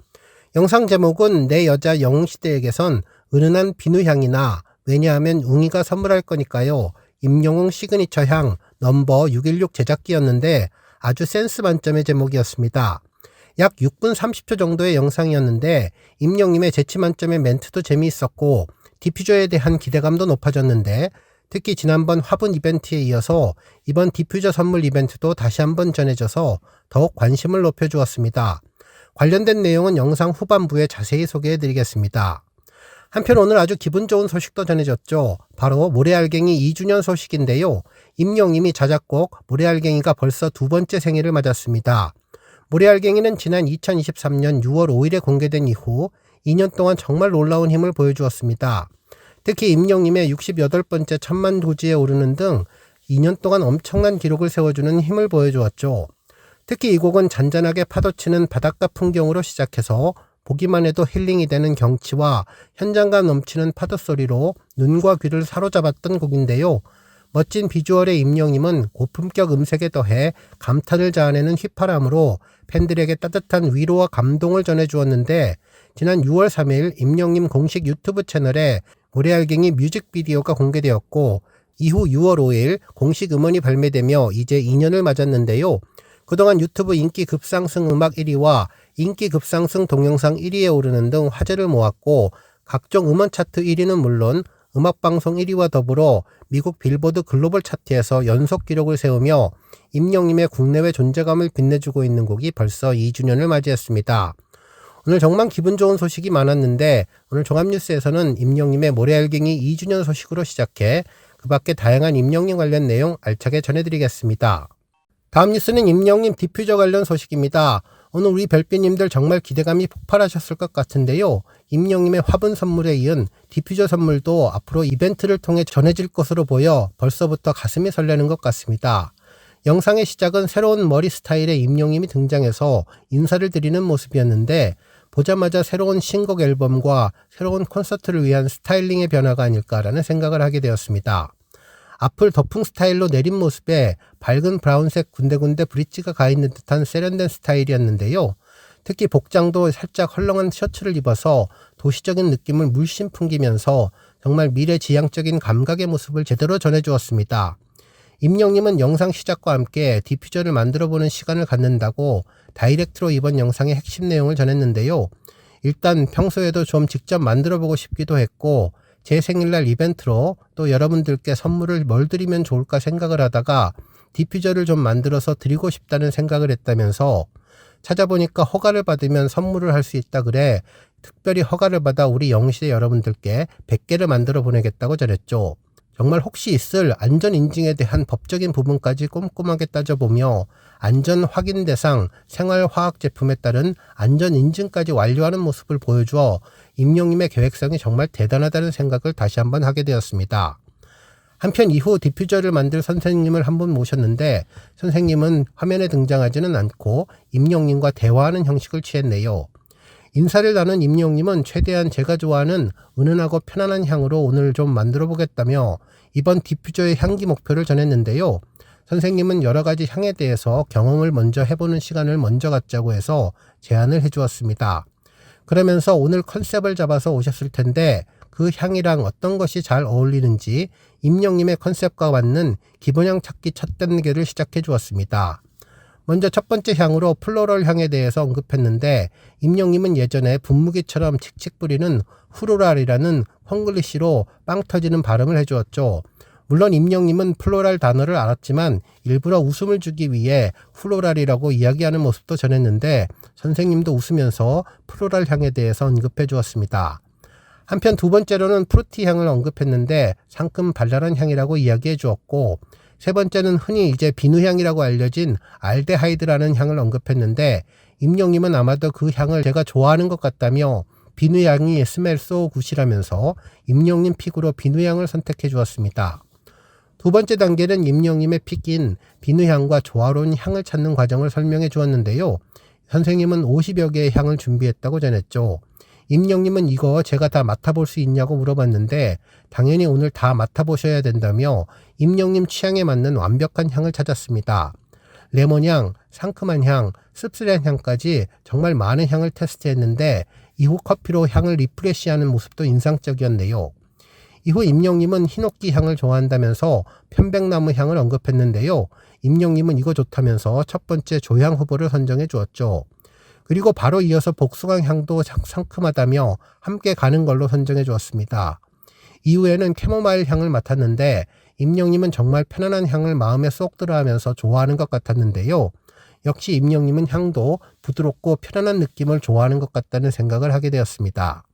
[SPEAKER 1] 영상 제목은 내 여자 영웅시대에게선 은은한 비누향이나 왜냐하면 웅이가 선물할 거니까요. 임영웅 시그니처 향 넘버 616 제작기였는데 아주 센스 만점의 제목이었습니다. 약 6분 30초 정도의 영상이었는데 임영님의 재치 만점의 멘트도 재미있었고 디퓨저에 대한 기대감도 높아졌는데 특히 지난번 화분 이벤트에 이어서 이번 디퓨저 선물 이벤트도 다시 한번 전해져서 더욱 관심을 높여주었습니다. 관련된 내용은 영상 후반부에 자세히 소개해드리겠습니다. 한편 오늘 아주 기분 좋은 소식도 전해졌죠. 바로 모래알갱이 2주년 소식인데요. 임영님이 자작곡 모래알갱이가 벌써 두 번째 생일을 맞았습니다. 모래알갱이는 지난 2023년 6월 5일에 공개된 이후 2년 동안 정말 놀라운 힘을 보여주었습니다. 특히 임영님의 68번째 천만 도지에 오르는 등 2년 동안 엄청난 기록을 세워주는 힘을 보여주었죠. 특히 이 곡은 잔잔하게 파도치는 바닷가 풍경으로 시작해서 보기만 해도 힐링이 되는 경치와 현장감 넘치는 파도 소리로 눈과 귀를 사로잡았던 곡인데요. 멋진 비주얼의 임영님은 고품격 음색에 더해 감탄을 자아내는 휘파람으로 팬들에게 따뜻한 위로와 감동을 전해주었는데 지난 6월 3일 임영님 공식 유튜브 채널에 모래알갱이 뮤직비디오가 공개되었고 이후 6월 5일 공식 음원이 발매되며 이제 2년을 맞았는데요. 그동안 유튜브 인기 급상승 음악 1위와 인기 급상승 동영상 1위에 오르는 등 화제를 모았고 각종 음원 차트 1위는 물론 음악방송 1위와 더불어 미국 빌보드 글로벌 차트에서 연속 기록을 세우며 임영님의 국내외 존재감을 빛내주고 있는 곡이 벌써 2주년을 맞이했습니다. 오늘 정말 기분 좋은 소식이 많았는데 오늘 종합뉴스에서는 임영님의 모래알갱이 2주년 소식으로 시작해 그 밖에 다양한 임영님 관련 내용 알차게 전해드리겠습니다. 다음 뉴스는 임영님 디퓨저 관련 소식입니다. 오늘 우리 별빛님들 정말 기대감이 폭발하셨을 것 같은데요. 임영님의 화분 선물에 이은 디퓨저 선물도 앞으로 이벤트를 통해 전해질 것으로 보여 벌써부터 가슴이 설레는 것 같습니다. 영상의 시작은 새로운 머리 스타일의 임영님이 등장해서 인사를 드리는 모습이었는데 보자마자 새로운 신곡 앨범과 새로운 콘서트를 위한 스타일링의 변화가 아닐까라는 생각을 하게 되었습니다. 앞을 덮풍 스타일로 내린 모습에 밝은 브라운색 군데군데 브릿지가 가있는 듯한 세련된 스타일이었는데요. 특히 복장도 살짝 헐렁한 셔츠를 입어서 도시적인 느낌을 물씬 풍기면서 정말 미래지향적인 감각의 모습을 제대로 전해주었습니다. 임영님은 영상 시작과 함께 디퓨저를 만들어보는 시간을 갖는다고 다이렉트로 이번 영상의 핵심 내용을 전했는데요. 일단 평소에도 좀 직접 만들어보고 싶기도 했고 제 생일날 이벤트로 또 여러분들께 선물을 뭘 드리면 좋을까 생각을 하다가 디퓨저를 좀 만들어서 드리고 싶다는 생각을 했다면서 찾아보니까 허가를 받으면 선물을 할 수 있다 그래 특별히 허가를 받아 우리 영시대 여러분들께 100개를 만들어 보내겠다고 전했죠. 정말 혹시 있을 안전 인증에 대한 법적인 부분까지 꼼꼼하게 따져보며 안전 확인 대상 생활화학 제품에 따른 안전 인증까지 완료하는 모습을 보여주어 임영님의 계획성이 정말 대단하다는 생각을 다시 한번 하게 되었습니다. 한편 이후 디퓨저를 만들 선생님을 한번 모셨는데 선생님은 화면에 등장하지는 않고 임영님과 대화하는 형식을 취했네요. 인사를 나눈 임영님은 최대한 제가 좋아하는 은은하고 편안한 향으로 오늘 좀 만들어 보겠다며 이번 디퓨저의 향기 목표를 전했는데요. 선생님은 여러 가지 향에 대해서 경험을 먼저 해보는 시간을 먼저 갖자고 해서 제안을 해주었습니다. 그러면서 오늘 컨셉을 잡아서 오셨을 텐데 그 향이랑 어떤 것이 잘 어울리는지 임영님의 컨셉과 맞는 기본향 찾기 첫 단계를 시작해 주었습니다. 먼저 첫 번째 향으로 플로럴 향에 대해서 언급했는데 임영님은 예전에 분무기처럼 칙칙 뿌리는 후로랄이라는 헝글리시로 빵 터지는 발음을 해주었죠. 물론 임영님은 플로랄 단어를 알았지만 일부러 웃음을 주기 위해 플로랄이라고 이야기하는 모습도 전했는데 선생님도 웃으면서 플로랄 향에 대해서 언급해 주었습니다. 한편 두 번째로는 프루티 향을 언급했는데 상큼 발랄한 향이라고 이야기해 주었고 세 번째는 흔히 이제 비누향이라고 알려진 알데하이드라는 향을 언급했는데 임영님은 아마도 그 향을 제가 좋아하는 것 같다며 비누향이 스멜 소 굿이라면서 임영님 픽으로 비누향을 선택해 주었습니다. 두 번째 단계는 임영님의 픽인 비누향과 조화로운 향을 찾는 과정을 설명해 주었는데요. 선생님은 50여 개의 향을 준비했다고 전했죠. 임영님은 이거 제가 다 맡아볼 수 있냐고 물어봤는데 당연히 오늘 다 맡아보셔야 된다며 임영님 취향에 맞는 완벽한 향을 찾았습니다. 레몬향, 상큼한 향, 씁쓸한 향까지 정말 많은 향을 테스트했는데 이후 커피로 향을 리프레시하는 모습도 인상적이었네요. 이후 임영님은 히노키 향을 좋아한다면서 편백나무 향을 언급했는데요. 임영님은 이거 좋다면서 첫 번째 조향 후보를 선정해 주었죠. 그리고 바로 이어서 복숭아 향도 상큼하다며 함께 가는 걸로 선정해 주었습니다. 이후에는 캐모마일 향을 맡았는데 임영님은 정말 편안한 향을 마음에 쏙 들어하면서 좋아하는 것 같았는데요. 역시 임영님은 향도 부드럽고 편안한 느낌을 좋아하는 것 같다는 생각을 하게 되었습니다.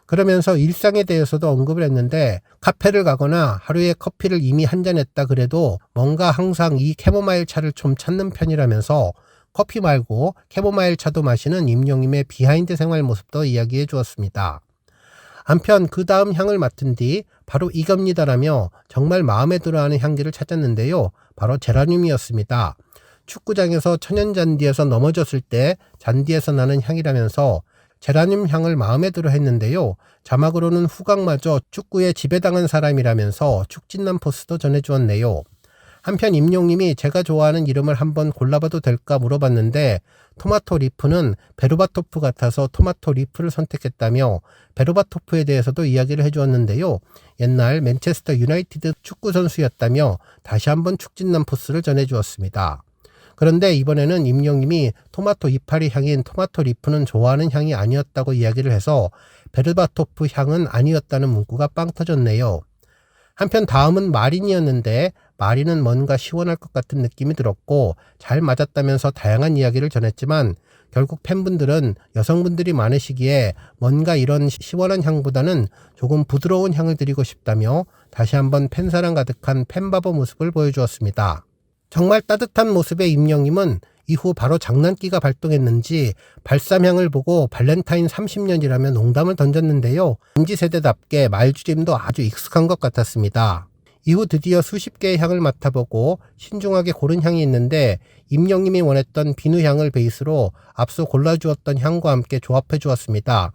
[SPEAKER 1] 그러면서 일상에 대해서도 언급을 했는데 카페를 가거나 하루에 커피를 이미 한 잔 했다 그래도 뭔가 항상 이 캐모마일 차를 좀 찾는 편이라면서 커피 말고 캐모마일 차도 마시는 임영님의 비하인드 생활 모습도 이야기해 주었습니다. 한편 그 다음 향을 맡은 뒤 바로 이겁니다라며 정말 마음에 들어하는 향기를 찾았는데요. 바로 제라늄이었습니다. 축구장에서 천연잔디에서 넘어졌을 때 잔디에서 나는 향이라면서 제라늄 향을 마음에 들어 했는데요. 자막으로는 후각마저 축구에 지배당한 사람이라면서 축진남 포스도 전해주었네요. 한편 임용님이 제가 좋아하는 이름을 한번 골라봐도 될까 물어봤는데 토마토 리프는 베르바토프 같아서 토마토 리프를 선택했다며 베르바토프에 대해서도 이야기를 해주었는데요. 옛날 맨체스터 유나이티드 축구 선수였다며 다시 한번 축진남 포스를 전해주었습니다. 그런데 이번에는 임영님이 토마토 이파리 향인 토마토 리프는 좋아하는 향이 아니었다고 이야기를 해서 베르바토프 향은 아니었다는 문구가 빵 터졌네요. 한편 다음은 마린이었는데 마린은 뭔가 시원할 것 같은 느낌이 들었고 잘 맞았다면서 다양한 이야기를 전했지만 결국 팬분들은 여성분들이 많으시기에 뭔가 이런 시원한 향보다는 조금 부드러운 향을 드리고 싶다며 다시 한번 팬사랑 가득한 팬바보 모습을 보여주었습니다. 정말 따뜻한 모습의 임영님은 이후 바로 장난기가 발동했는지 발삼향을 보고 발렌타인 30년이라며 농담을 던졌는데요. MZ세대답게 말주림도 아주 익숙한 것 같았습니다. 이후 드디어 수십 개의 향을 맡아보고 신중하게 고른 향이 있는데 임영님이 원했던 비누향을 베이스로 앞서 골라주었던 향과 함께 조합해 주었습니다.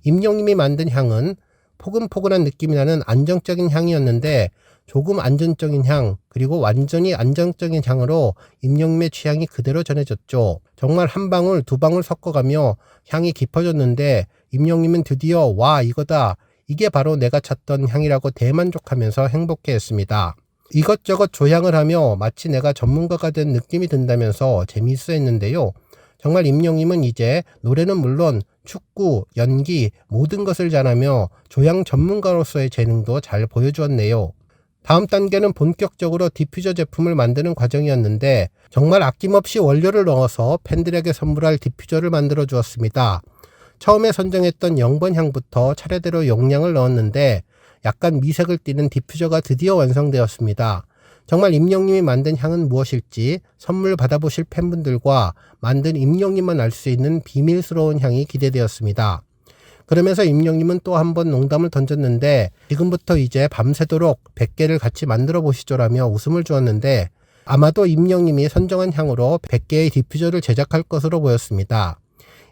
[SPEAKER 1] 임영님이 만든 향은 포근포근한 느낌이 나는 안정적인 향이었는데 조금 안정적인 향 그리고 완전히 안정적인 향으로 임영님의 취향이 그대로 전해졌죠. 정말 한 방울 두 방울 섞어가며 향이 깊어졌는데 임영님은 드디어 와 이거다 이게 바로 내가 찾던 향이라고 대만족하면서 행복해했습니다. 이것저것 조향을 하며 마치 내가 전문가가 된 느낌이 든다면서 재미있어 했는데요. 정말 임영님은 이제 노래는 물론 축구, 연기 모든 것을 잘하며 조향 전문가로서의 재능도 잘 보여주었네요. 다음 단계는 본격적으로 디퓨저 제품을 만드는 과정이었는데 정말 아낌없이 원료를 넣어서 팬들에게 선물할 디퓨저를 만들어 주었습니다. 처음에 선정했던 0번 향부터 차례대로 용량을 넣었는데 약간 미색을 띠는 디퓨저가 드디어 완성되었습니다. 정말 임영님이 만든 향은 무엇일지 선물 받아보실 팬분들과 만든 임영님만 알 수 있는 비밀스러운 향이 기대되었습니다. 그러면서 임영님은 또 한 번 농담을 던졌는데 지금부터 이제 밤새도록 100개를 같이 만들어 보시죠라며 웃음을 주었는데 아마도 임영님이 선정한 향으로 100개의 디퓨저를 제작할 것으로 보였습니다.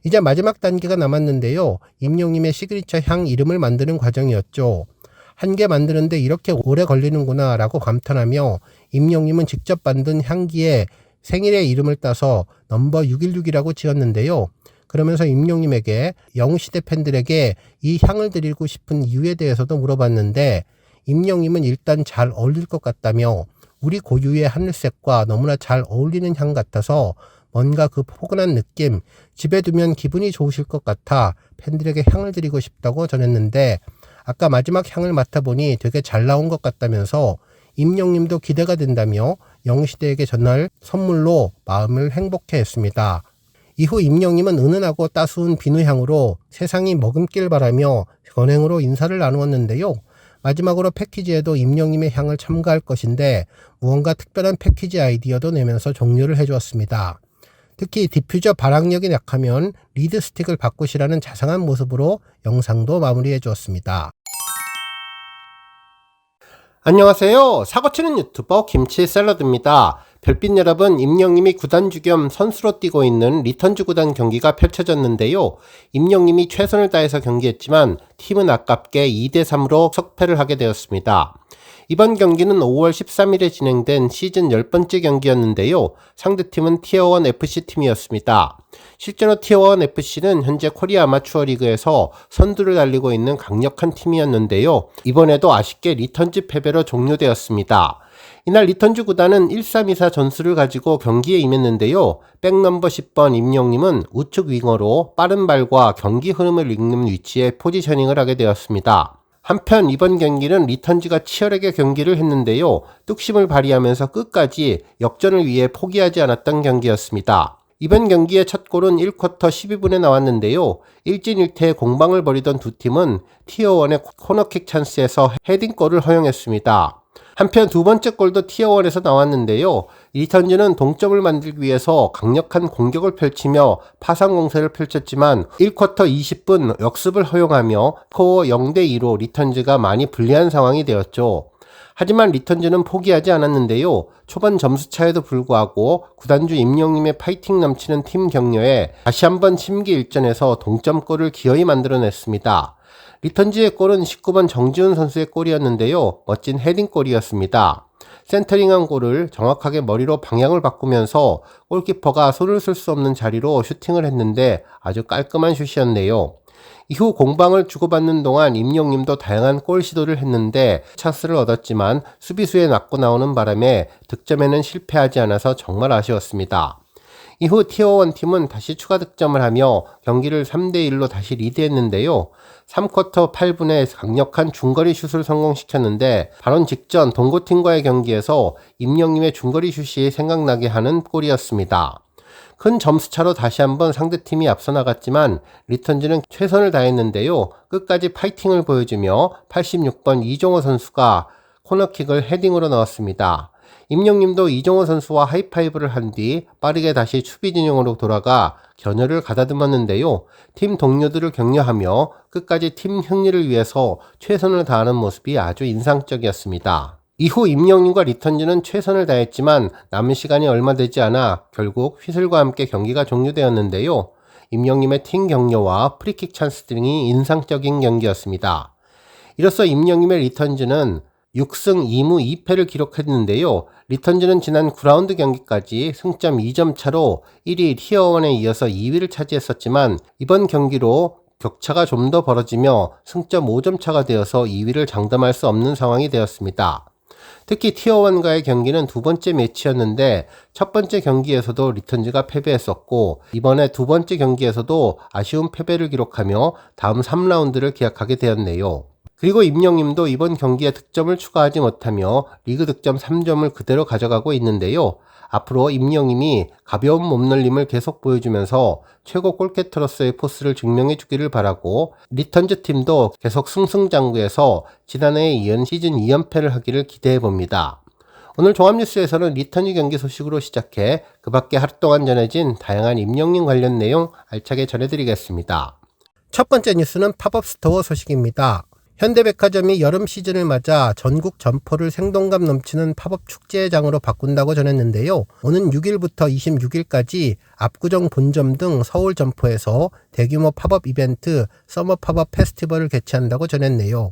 [SPEAKER 1] 이제 마지막 단계가 남았는데요. 임영님의 시그니처 향 이름을 만드는 과정이었죠. 한 개 만드는데 이렇게 오래 걸리는구나 라고 감탄하며 임영님은 직접 만든 향기에 생일의 이름을 따서 넘버 616이라고 지었는데요. 그러면서 임영님에게 영시대 팬들에게 이 향을 드리고 싶은 이유에 대해서도 물어봤는데 임영님은 일단 잘 어울릴 것 같다며 우리 고유의 하늘색과 너무나 잘 어울리는 향 같아서 뭔가 그 포근한 느낌, 집에 두면 기분이 좋으실 것 같아 팬들에게 향을 드리고 싶다고 전했는데 아까 마지막 향을 맡아보니 되게 잘 나온 것 같다면서 임영님도 기대가 된다며 영시대에게 전할 선물로 마음을 행복해 했습니다. 이후 임영님은 은은하고 따스운 비누향으로 세상이 머금길 바라며 건행으로 인사를 나누었는데요. 마지막으로 패키지에도 임영님의 향을 첨가할 것인데 무언가 특별한 패키지 아이디어도 내면서 종료를 해주었습니다. 특히 디퓨저 발악력이 약하면 리드 스틱을 바꾸시라는 자상한 모습으로 영상도 마무리해 주었습니다. 안녕하세요. 사고치는 유튜버 김치 샐러드입니다. 별빛 여러분, 임영님이 구단주 겸 선수로 뛰고 있는 리턴즈 구단 경기가 펼쳐졌는데요. 임영님이 최선을 다해서 경기했지만 팀은 아깝게 2대3으로 석패를 하게 되었습니다. 이번 경기는 5월 13일에 진행된 시즌 10번째 경기였는데요. 상대팀은 티어1 FC팀이었습니다. 실제로 티어1 FC는 현재 코리아 아마추어 리그에서 선두를 달리고 있는 강력한 팀이었는데요. 이번에도 아쉽게 리턴즈 패배로 종료되었습니다. 이날 리턴즈 구단은 1324 전술을 가지고 경기에 임했는데요. 백넘버 10번 임영님은 우측 윙어로 빠른 발과 경기 흐름을 읽는 위치에 포지셔닝을 하게 되었습니다. 한편 이번 경기는 리턴즈가 치열하게 경기를 했는데요. 뚝심을 발휘하면서 끝까지 역전을 위해 포기하지 않았던 경기였습니다. 이번 경기의 첫 골은 1쿼터 12분에 나왔는데요. 일진일퇴의 공방을 벌이던 두 팀은 티어1의 코너킥 찬스에서 헤딩골을 허용했습니다. 한편 두 번째 골도 티어1에서 나왔는데요. 리턴즈는 동점을 만들기 위해서 강력한 공격을 펼치며 파상 공세를 펼쳤지만 1쿼터 20분 역습을 허용하며 스코어 0대2로 리턴즈가 많이 불리한 상황이 되었죠. 하지만 리턴즈는 포기하지 않았는데요. 초반 점수차에도 불구하고 구단주 임영님의 파이팅 넘치는 팀 격려에 다시 한번 심기일전에서 동점골을 기어이 만들어냈습니다. 리턴즈의 골은 19번 정지훈 선수의 골이었는데요. 멋진 헤딩골이었습니다. 센터링한 골을 정확하게 머리로 방향을 바꾸면서 골키퍼가 손을 쓸 수 없는 자리로 슈팅을 했는데 아주 깔끔한 슛이었네요. 이후 공방을 주고받는 동안 임영님도 다양한 골 시도를 했는데 찬스를 얻었지만 수비수에 맞고 나오는 바람에 득점에는 실패하지 않아서 정말 아쉬웠습니다. 이후 티어1 팀은 다시 추가 득점을 하며 경기를 3대1로 다시 리드했는데요. 3쿼터 8분에 강력한 중거리 슛을 성공시켰는데 발언 직전 동고팀과의 경기에서 임영님의 중거리 슛이 생각나게 하는 골이었습니다. 큰 점수차로 다시 한번 상대팀이 앞서 나갔지만 리턴즈는 최선을 다했는데요. 끝까지 파이팅을 보여주며 86번 이종호 선수가 코너킥을 헤딩으로 넣었습니다. 임영님도 이종호 선수와 하이파이브를 한 뒤 빠르게 다시 수비 진영으로 돌아가 겨녀를 가다듬었는데요. 팀 동료들을 격려하며 끝까지 팀 승리를 위해서 최선을 다하는 모습이 아주 인상적이었습니다. 이후 임영님과 리턴즈는 최선을 다했지만 남은 시간이 얼마 되지 않아 결국 휘슬과 함께 경기가 종료되었는데요. 임영님의 팀 격려와 프리킥 찬스 등이 인상적인 경기였습니다. 이로써 임영님의 리턴즈는 6승 2무 2패를 기록했는데요. 리턴즈는 지난 9라운드 경기까지 승점 2점 차로 1위 티어1에 이어서 2위를 차지했었지만 이번 경기로 격차가 좀 더 벌어지며 승점 5점 차가 되어서 2위를 장담할 수 없는 상황이 되었습니다. 특히 티어1과의 경기는 두 번째 매치였는데 첫 번째 경기에서도 리턴즈가 패배했었고 이번에 두 번째 경기에서도 아쉬운 패배를 기록하며 다음 3라운드를 기약하게 되었네요. 그리고 임영님도 이번 경기에 득점을 추가하지 못하며 리그 득점 3점을 그대로 가져가고 있는데요. 앞으로 임영님이 가벼운 몸놀림을 계속 보여주면서 최고 골캐터로서의 포스를 증명해 주기를 바라고, 리턴즈 팀도 계속 승승장구해서 지난해에 이은 시즌 2연패를 하기를 기대해 봅니다. 오늘 종합뉴스에서는 리턴즈 경기 소식으로 시작해 그 밖에 하루 동안 전해진 다양한 임영님 관련 내용 알차게 전해드리겠습니다. 첫 번째 뉴스는 팝업 스토어 소식입니다. 현대백화점이 여름 시즌을 맞아 전국 점포를 생동감 넘치는 팝업 축제장으로 바꾼다고 전했는데요. 오는 6일부터 26일까지 압구정 본점 등 서울 점포에서 대규모 팝업 이벤트 서머 팝업 페스티벌을 개최한다고 전했네요.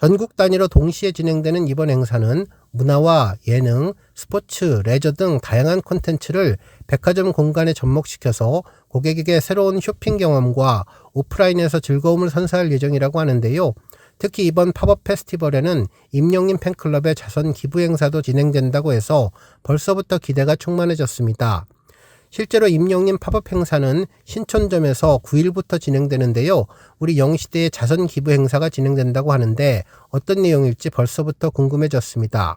[SPEAKER 1] 전국 단위로 동시에 진행되는 이번 행사는 문화와 예능, 스포츠, 레저 등 다양한 콘텐츠를 백화점 공간에 접목시켜서 고객에게 새로운 쇼핑 경험과 오프라인에서 즐거움을 선사할 예정이라고 하는데요. 특히 이번 팝업 페스티벌에는 임영님 팬클럽의 자선 기부 행사도 진행된다고 해서 벌써부터 기대가 충만해졌습니다. 실제로 임영님 팝업 행사는 신촌점에서 9일부터 진행되는데요. 우리 영시대의 자선 기부 행사가 진행된다고 하는데 어떤 내용일지 벌써부터 궁금해졌습니다.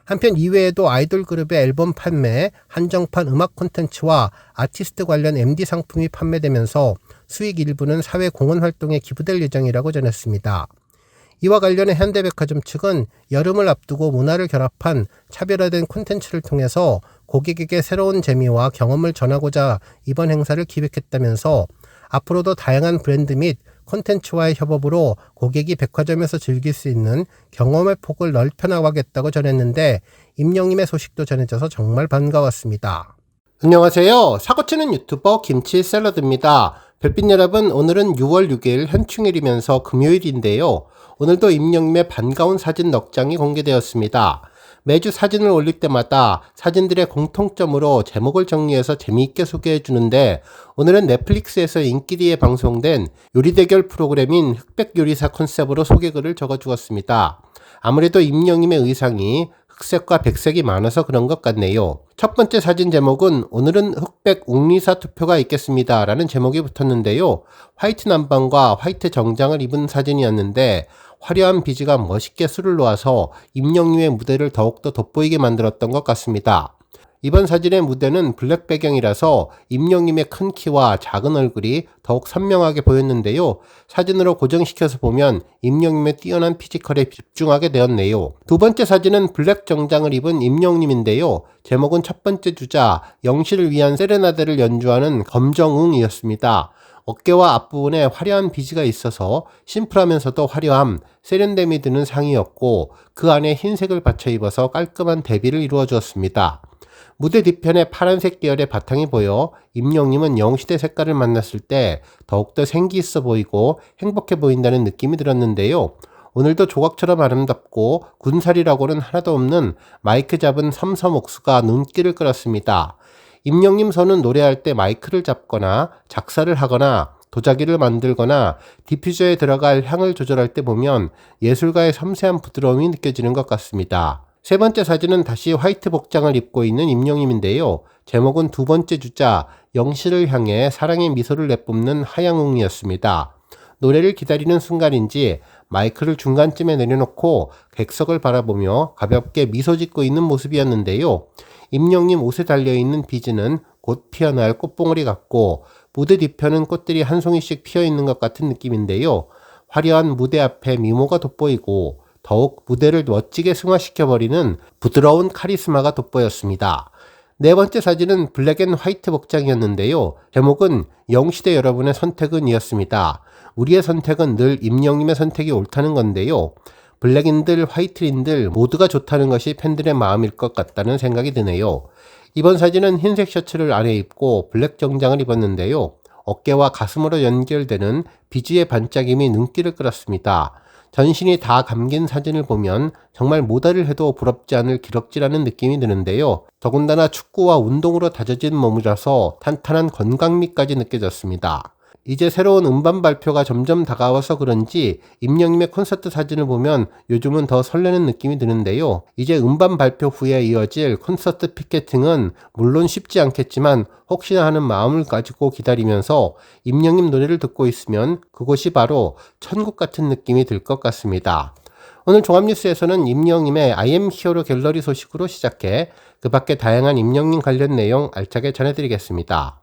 [SPEAKER 1] 한편 이외에도 아이돌 그룹의 앨범 판매, 한정판 음악 콘텐츠와 아티스트 관련 MD 상품이 판매되면서 수익 일부는 사회 공헌 활동에 기부될 예정이라고 전했습니다. 이와 관련해 현대백화점 측은 여름을 앞두고 문화를 결합한 차별화된 콘텐츠를 통해서 고객에게 새로운 재미와 경험을 전하고자 이번 행사를 기획했다면서 앞으로도 다양한 브랜드 및 콘텐츠와의 협업으로 고객이 백화점에서 즐길 수 있는 경험의 폭을 넓혀나가겠다고 전했는데 임영님의 소식도 전해져서 정말 반가웠습니다. 안녕하세요. 사고치는 유튜버 김치 샐러드입니다. 별빛 여러분, 오늘은 6월 6일 현충일이면서 금요일인데요. 오늘도 임영님의 반가운 사진 넉 장이 공개되었습니다. 매주 사진을 올릴 때마다 사진들의 공통점으로 제목을 정리해서 재미있게 소개해 주는데, 오늘은 넷플릭스에서 인기리에 방송된 요리 대결 프로그램인 흑백 요리사 컨셉으로 소개글을 적어 주었습니다. 아무래도 임영님의 의상이 흑색과 백색이 많아서 그런 것 같네요. 첫 번째 사진 제목은 오늘은 흑백 옥리사 투표가 있겠습니다 라는 제목이 붙었는데요. 화이트 남방과 화이트 정장을 입은 사진이었는데 화려한 비즈가 멋있게 술을 놓아서 임영님의 무대를 더욱더 돋보이게 만들었던 것 같습니다. 이번 사진의 무대는 블랙 배경이라서 임영님의 큰 키와 작은 얼굴이 더욱 선명하게 보였는데요. 사진으로 고정시켜서 보면 임영님의 뛰어난 피지컬에 집중하게 되었네요. 두 번째 사진은 블랙 정장을 입은 임영님인데요. 제목은 첫 번째 주자 영시를 위한 세레나데를 연주하는 검정웅이었습니다. 어깨와 앞부분에 화려한 비즈가 있어서 심플하면서도 화려함, 세련됨이 드는 상이었고 그 안에 흰색을 받쳐 입어서 깔끔한 대비를 이루어 주었습니다. 무대 뒤편에 파란색 계열의 바탕이 보여 임영님은 영시대 색깔을 만났을 때 더욱더 생기 있어 보이고 행복해 보인다는 느낌이 들었는데요. 오늘도 조각처럼 아름답고 군살이라고는 하나도 없는 마이크 잡은 섬섬 옥수가 눈길을 끌었습니다. 임영님 손은 노래할 때 마이크를 잡거나 작사를 하거나 도자기를 만들거나 디퓨저에 들어갈 향을 조절할 때 보면 예술가의 섬세한 부드러움이 느껴지는 것 같습니다. 세 번째 사진은 다시 화이트 복장을 입고 있는 임영님인데요. 제목은 두 번째 주자 영시를 향해 사랑의 미소를 내뿜는 하양웅이었습니다. 노래를 기다리는 순간인지 마이크를 중간쯤에 내려놓고 객석을 바라보며 가볍게 미소 짓고 있는 모습이었는데요. 임영님 옷에 달려있는 비즈는 곧 피어날 꽃봉오리 같고 무대 뒤편은 꽃들이 한 송이씩 피어있는 것 같은 느낌인데요. 화려한 무대 앞에 미모가 돋보이고 더욱 무대를 멋지게 승화시켜버리는 부드러운 카리스마가 돋보였습니다. 네 번째 사진은 블랙 앤 화이트 복장이었는데요. 제목은 영시대 여러분의 선택은 이었습니다. 우리의 선택은 늘 임영님의 선택이 옳다는 건데요. 블랙인들 화이트인들 모두가 좋다는 것이 팬들의 마음일 것 같다는 생각이 드네요. 이번 사진은 흰색 셔츠를 안에 입고 블랙 정장을 입었는데요. 어깨와 가슴으로 연결되는 비즈의 반짝임이 눈길을 끌었습니다. 전신이 다 감긴 사진을 보면 정말 모델을 해도 부럽지 않을 기럭지라는 느낌이 드는데요. 더군다나 축구와 운동으로 다져진 몸이라서 탄탄한 건강미까지 느껴졌습니다. 이제 새로운 음반 발표가 점점 다가와서 그런지 임영님의 콘서트 사진을 보면 요즘은 더 설레는 느낌이 드는데요. 이제 음반 발표 후에 이어질 콘서트 피켓팅은 물론 쉽지 않겠지만 혹시나 하는 마음을 가지고 기다리면서 임영님 노래를 듣고 있으면 그곳이 바로 천국 같은 느낌이 들 것 같습니다. 오늘 종합뉴스에서는 임영님의 I am 히어로 갤러리 소식으로 시작해 그 밖에 다양한 임영님 관련 내용 알차게 전해드리겠습니다.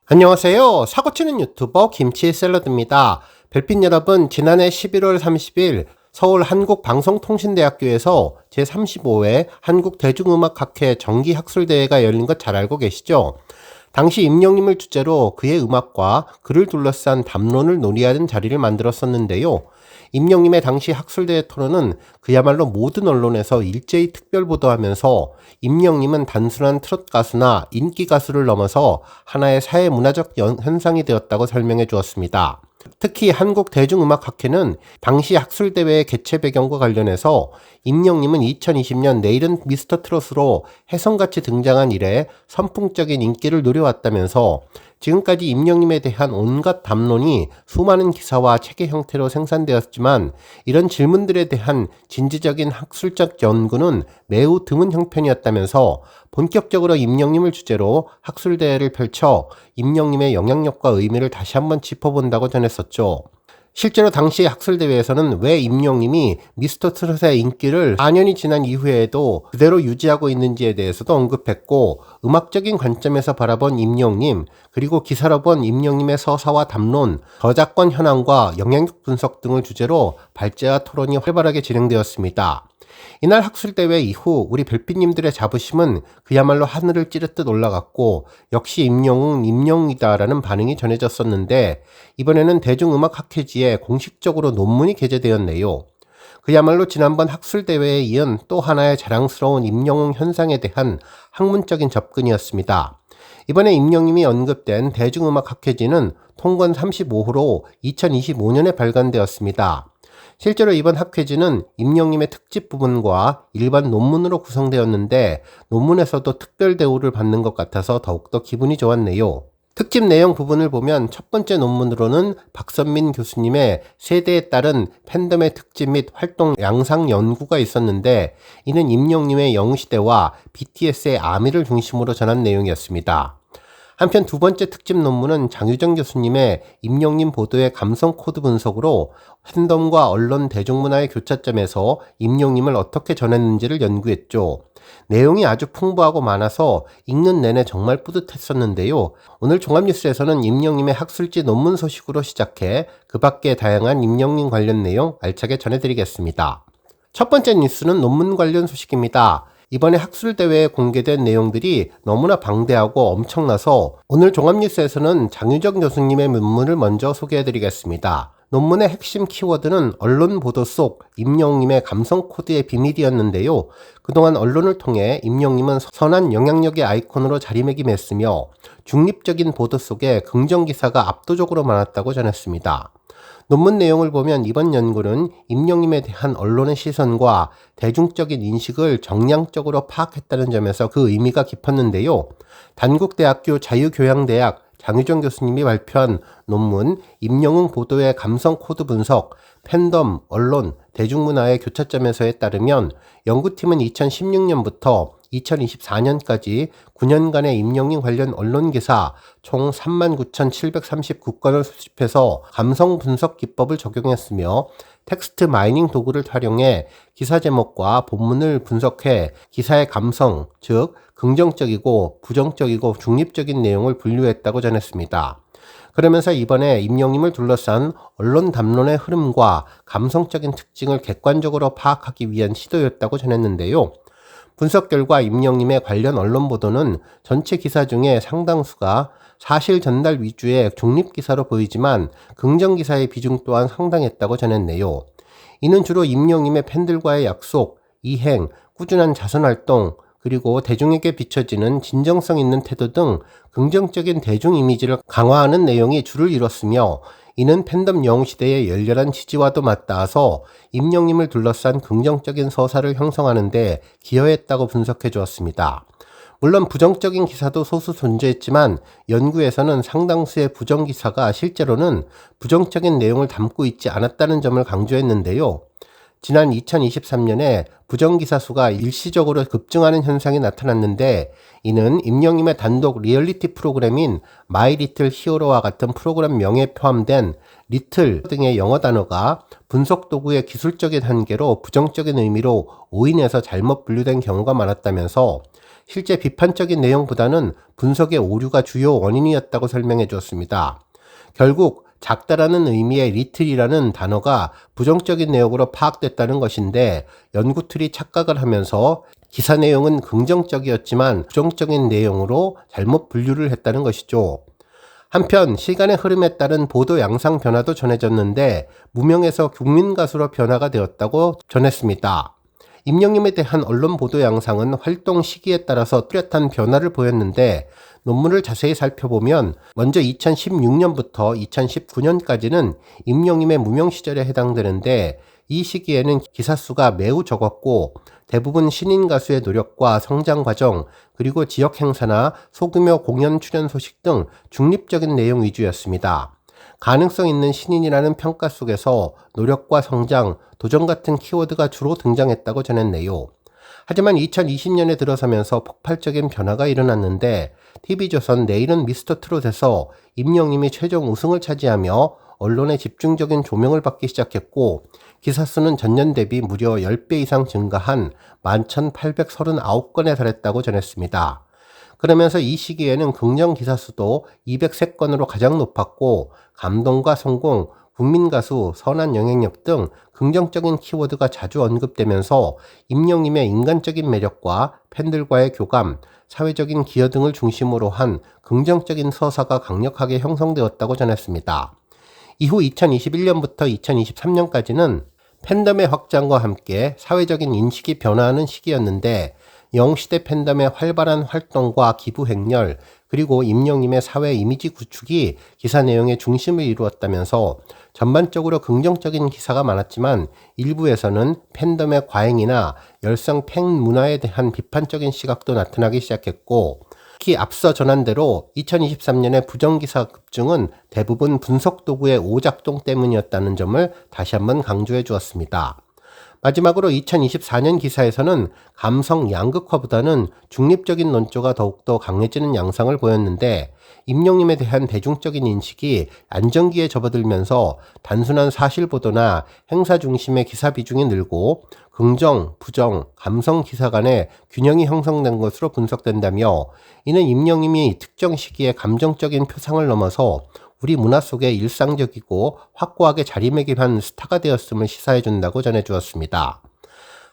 [SPEAKER 1] 안녕하세요. 사고치는 유튜버 김치샐러드입니다. 별빛 여러분, 지난해 11월 30일 서울 한국방송통신대학교에서 제35회 한국대중음악학회 정기학술대회가 열린 것 잘 알고 계시죠? 당시 임영님을 주제로 그의 음악과 그를 둘러싼 담론을 논의하는 자리를 만들었었는데요. 임영님의 당시 학술대회 토론은 그야말로 모든 언론에서 일제히 특별 보도하면서 임영님은 단순한 트롯 가수나 인기 가수를 넘어서 하나의 사회문화적 현상이 되었다고 설명해 주었습니다. 특히 한국대중음악학회는 당시 학술대회의 개최 배경과 관련해서 임영님은 2020년 내일은 미스터 트롯으로 혜성같이 등장한 이래 선풍적인 인기를 누려왔다면서 지금까지 임영님에 대한 온갖 담론이 수많은 기사와 책의 형태로 생산되었지만 이런 질문들에 대한 진지적인 학술적 연구는 매우 드문 형편이었다면서 본격적으로 임영님을 주제로 학술대회를 펼쳐 임영님의 영향력과 의미를 다시 한번 짚어본다고 전했었죠. 실제로 당시 학술대회에서는 왜 임영님이 미스터 트롯의 인기를 4년이 지난 이후에도 그대로 유지하고 있는지에 대해서도 언급했고, 음악적인 관점에서 바라본 임영님, 그리고 기사로 본 임영님의 서사와 담론, 저작권 현황과 영향력 분석 등을 주제로 발제와 토론이 활발하게 진행되었습니다. 이날 학술대회 이후 우리 별빛님들의 자부심은 그야말로 하늘을 찌르듯 올라갔고 역시 임영웅 임영웅이다라는 반응이 전해졌었는데 이번에는 대중음악학회지에 공식적으로 논문이 게재되었네요. 그야말로 지난번 학술대회에 이은 또 하나의 자랑스러운 임영웅 현상에 대한 학문적인 접근이었습니다. 이번에 임영님이 언급된 대중음악학회지는 통권 35호로 2025년에 발간되었습니다. 실제로 이번 학회지는 임영님의 특집 부분과 일반 논문으로 구성되었는데 논문에서도 특별 대우를 받는 것 같아서 더욱더 기분이 좋았네요. 특집 내용 부분을 보면 첫 번째 논문으로는 박선민 교수님의 세대에 따른 팬덤의 특집 및 활동 양상 연구가 있었는데 이는 임영님의 영시대와 BTS의 아미를 중심으로 전한 내용이었습니다. 한편 두 번째 특집 논문은 장유정 교수님의 임영님 보도의 감성 코드 분석으로 팬덤과 언론 대중문화의 교차점에서 임영님을 어떻게 전했는지를 연구했죠. 내용이 아주 풍부하고 많아서 읽는 내내 정말 뿌듯했었는데요. 오늘 종합뉴스에서는 임영님의 학술지 논문 소식으로 시작해 그 밖에 다양한 임영님 관련 내용 알차게 전해드리겠습니다. 첫 번째 뉴스는 논문 관련 소식입니다. 이번에 학술대회에 공개된 내용들이 너무나 방대하고 엄청나서 오늘 종합뉴스에서는 장유정 교수님의 논문을 먼저 소개해드리겠습니다. 논문의 핵심 키워드는 언론 보도 속 임영웅님의 감성 코드의 비밀이었는데요. 그동안 언론을 통해 임영웅님은 선한 영향력의 아이콘으로 자리매김했으며 중립적인 보도 속에 긍정기사가 압도적으로 많았다고 전했습니다. 논문 내용을 보면 이번 연구는 임영웅님에 대한 언론의 시선과 대중적인 인식을 정량적으로 파악했다는 점에서 그 의미가 깊었는데요. 단국대학교 자유교양대학 장유정 교수님이 발표한 논문 임영웅 보도의 감성 코드 분석, 팬덤, 언론, 대중문화의 교차점에서에 따르면 연구팀은 2016년부터 2024년까지 9년간의 임영웅 관련 언론기사 총 39,739건을 수집해서 감성 분석 기법을 적용했으며 텍스트 마이닝 도구를 활용해 기사 제목과 본문을 분석해 기사의 감성, 즉 긍정적이고 부정적이고 중립적인 내용을 분류했다고 전했습니다. 그러면서 이번에 임영웅님을 둘러싼 언론 담론의 흐름과 감성적인 특징을 객관적으로 파악하기 위한 시도였다고 전했는데요. 분석 결과 임영웅님의 관련 언론 보도는 전체 기사 중에 상당수가 사실 전달 위주의 중립 기사로 보이지만 긍정 기사의 비중 또한 상당했다고 전했네요. 이는 주로 임영웅님의 팬들과의 약속, 이행, 꾸준한 자선활동, 그리고 대중에게 비춰지는 진정성 있는 태도 등 긍정적인 대중 이미지를 강화하는 내용이 주를 이뤘으며 이는 팬덤 영웅시대의 열렬한 지지와도 맞닿아서 임영웅님을 둘러싼 긍정적인 서사를 형성하는 데 기여했다고 분석해 주었습니다. 물론 부정적인 기사도 소수 존재했지만 연구에서는 상당수의 부정기사가 실제로는 부정적인 내용을 담고 있지 않았다는 점을 강조했는데요. 지난 2023년에 부정기사 수가 일시적으로 급증하는 현상이 나타났는데, 이는 임영님의 단독 리얼리티 프로그램인 마이 리틀 히어로와 같은 프로그램 명에 포함된 리틀 등의 영어 단어가 분석 도구의 기술적인 한계로 부정적인 의미로 오인해서 잘못 분류된 경우가 많았다면서 실제 비판적인 내용보다는 분석의 오류가 주요 원인이었다고 설명해 주었습니다. 결국 작다라는 의미의 리틀이라는 단어가 부정적인 내용으로 파악됐다는 것인데, 연구틀이 착각을 하면서 기사 내용은 긍정적이었지만 부정적인 내용으로 잘못 분류를 했다는 것이죠. 한편 시간의 흐름에 따른 보도 양상 변화도 전해졌는데, 무명에서 국민가수로 변화가 되었다고 전했습니다. 임영님에 대한 언론 보도 양상은 활동 시기에 따라서 뚜렷한 변화를 보였는데, 논문을 자세히 살펴보면 먼저 2016년부터 2019년까지는 임영님의 무명 시절에 해당되는데, 이 시기에는 기사 수가 매우 적었고 대부분 신인 가수의 노력과 성장 과정, 그리고 지역 행사나 소규모 공연 출연 소식 등 중립적인 내용 위주였습니다. 가능성 있는 신인이라는 평가 속에서 노력과 성장, 도전 같은 키워드가 주로 등장했다고 전했네요. 하지만 2020년에 들어서면서 폭발적인 변화가 일어났는데, TV조선 내일은 미스터 트롯에서 임영님이 최종 우승을 차지하며 언론의 집중적인 조명을 받기 시작했고, 기사 수는 전년 대비 무려 10배 이상 증가한 11,839건에 달했다고 전했습니다. 그러면서 이 시기에는 긍정 기사 수도 203건으로 가장 높았고, 감동과 성공, 국민가수, 선한 영향력 등 긍정적인 키워드가 자주 언급되면서 임영님의 인간적인 매력과 팬들과의 교감, 사회적인 기여 등을 중심으로 한 긍정적인 서사가 강력하게 형성되었다고 전했습니다. 이후 2021년부터 2023년까지는 팬덤의 확장과 함께 사회적인 인식이 변화하는 시기였는데, 영시대 팬덤의 활발한 활동과 기부 행렬, 그리고 임영님의 사회 이미지 구축이 기사 내용의 중심을 이루었다면서 전반적으로 긍정적인 기사가 많았지만 일부에서는 팬덤의 과잉이나 열성 팬 문화에 대한 비판적인 시각도 나타나기 시작했고, 특히 앞서 전한 대로 2023년의 부정기사 급증은 대부분 분석 도구의 오작동 때문이었다는 점을 다시 한번 강조해 주었습니다. 마지막으로 2024년 기사에서는 감성 양극화보다는 중립적인 논조가 더욱더 강해지는 양상을 보였는데, 임영님에 대한 대중적인 인식이 안정기에 접어들면서 단순한 사실 보도나 행사 중심의 기사 비중이 늘고 긍정, 부정, 감성 기사 간의 균형이 형성된 것으로 분석된다며, 이는 임영님이 특정 시기에 감정적인 표상을 넘어서 우리 문화 속에 일상적이고 확고하게 자리매김한 스타가 되었음을 시사해준다고 전해주었습니다.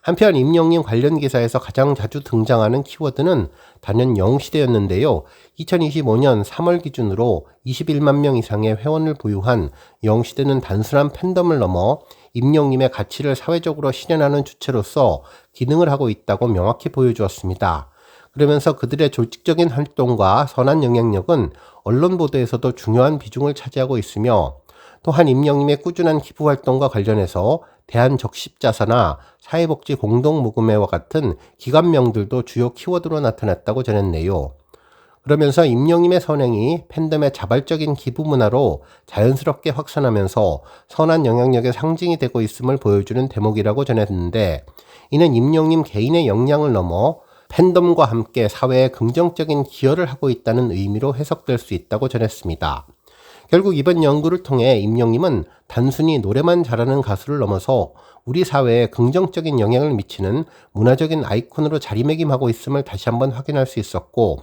[SPEAKER 1] 한편 임영님 관련 기사에서 가장 자주 등장하는 키워드는 단연 영시대였는데요. 2025년 3월 기준으로 21만 명 이상의 회원을 보유한 영시대는 단순한 팬덤을 넘어 임영님의 가치를 사회적으로 실현하는 주체로서 기능을 하고 있다고 명확히 보여주었습니다. 그러면서 그들의 조직적인 활동과 선한 영향력은 언론 보도에서도 중요한 비중을 차지하고 있으며, 또한 임영님의 꾸준한 기부 활동과 관련해서 대한적십자사나 사회복지 공동모금회와 같은 기관명들도 주요 키워드로 나타났다고 전했네요. 그러면서 임영님의 선행이 팬덤의 자발적인 기부 문화로 자연스럽게 확산하면서 선한 영향력의 상징이 되고 있음을 보여주는 대목이라고 전했는데, 이는 임영님 개인의 역량을 넘어 팬덤과 함께 사회에 긍정적인 기여를 하고 있다는 의미로 해석될 수 있다고 전했습니다. 결국 이번 연구를 통해 임영님은 단순히 노래만 잘하는 가수를 넘어서 우리 사회에 긍정적인 영향을 미치는 문화적인 아이콘으로 자리매김하고 있음을 다시 한번 확인할 수 있었고,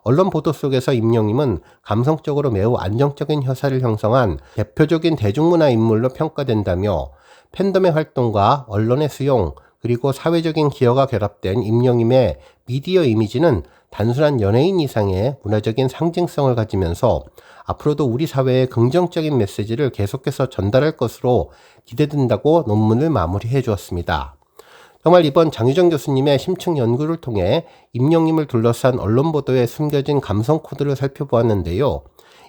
[SPEAKER 1] 언론 보도 속에서 임영님은 감성적으로 매우 안정적인 혀사를 형성한 대표적인 대중문화 인물로 평가된다며, 팬덤의 활동과 언론의 수용, 그리고 사회적인 기여가 결합된 임영님의 미디어 이미지는 단순한 연예인 이상의 문화적인 상징성을 가지면서 앞으로도 우리 사회에 긍정적인 메시지를 계속해서 전달할 것으로 기대된다고 논문을 마무리해 주었습니다. 정말 이번 장유정 교수님의 심층 연구를 통해 임영님을 둘러싼 언론 보도에 숨겨진 감성 코드를 살펴보았는데요.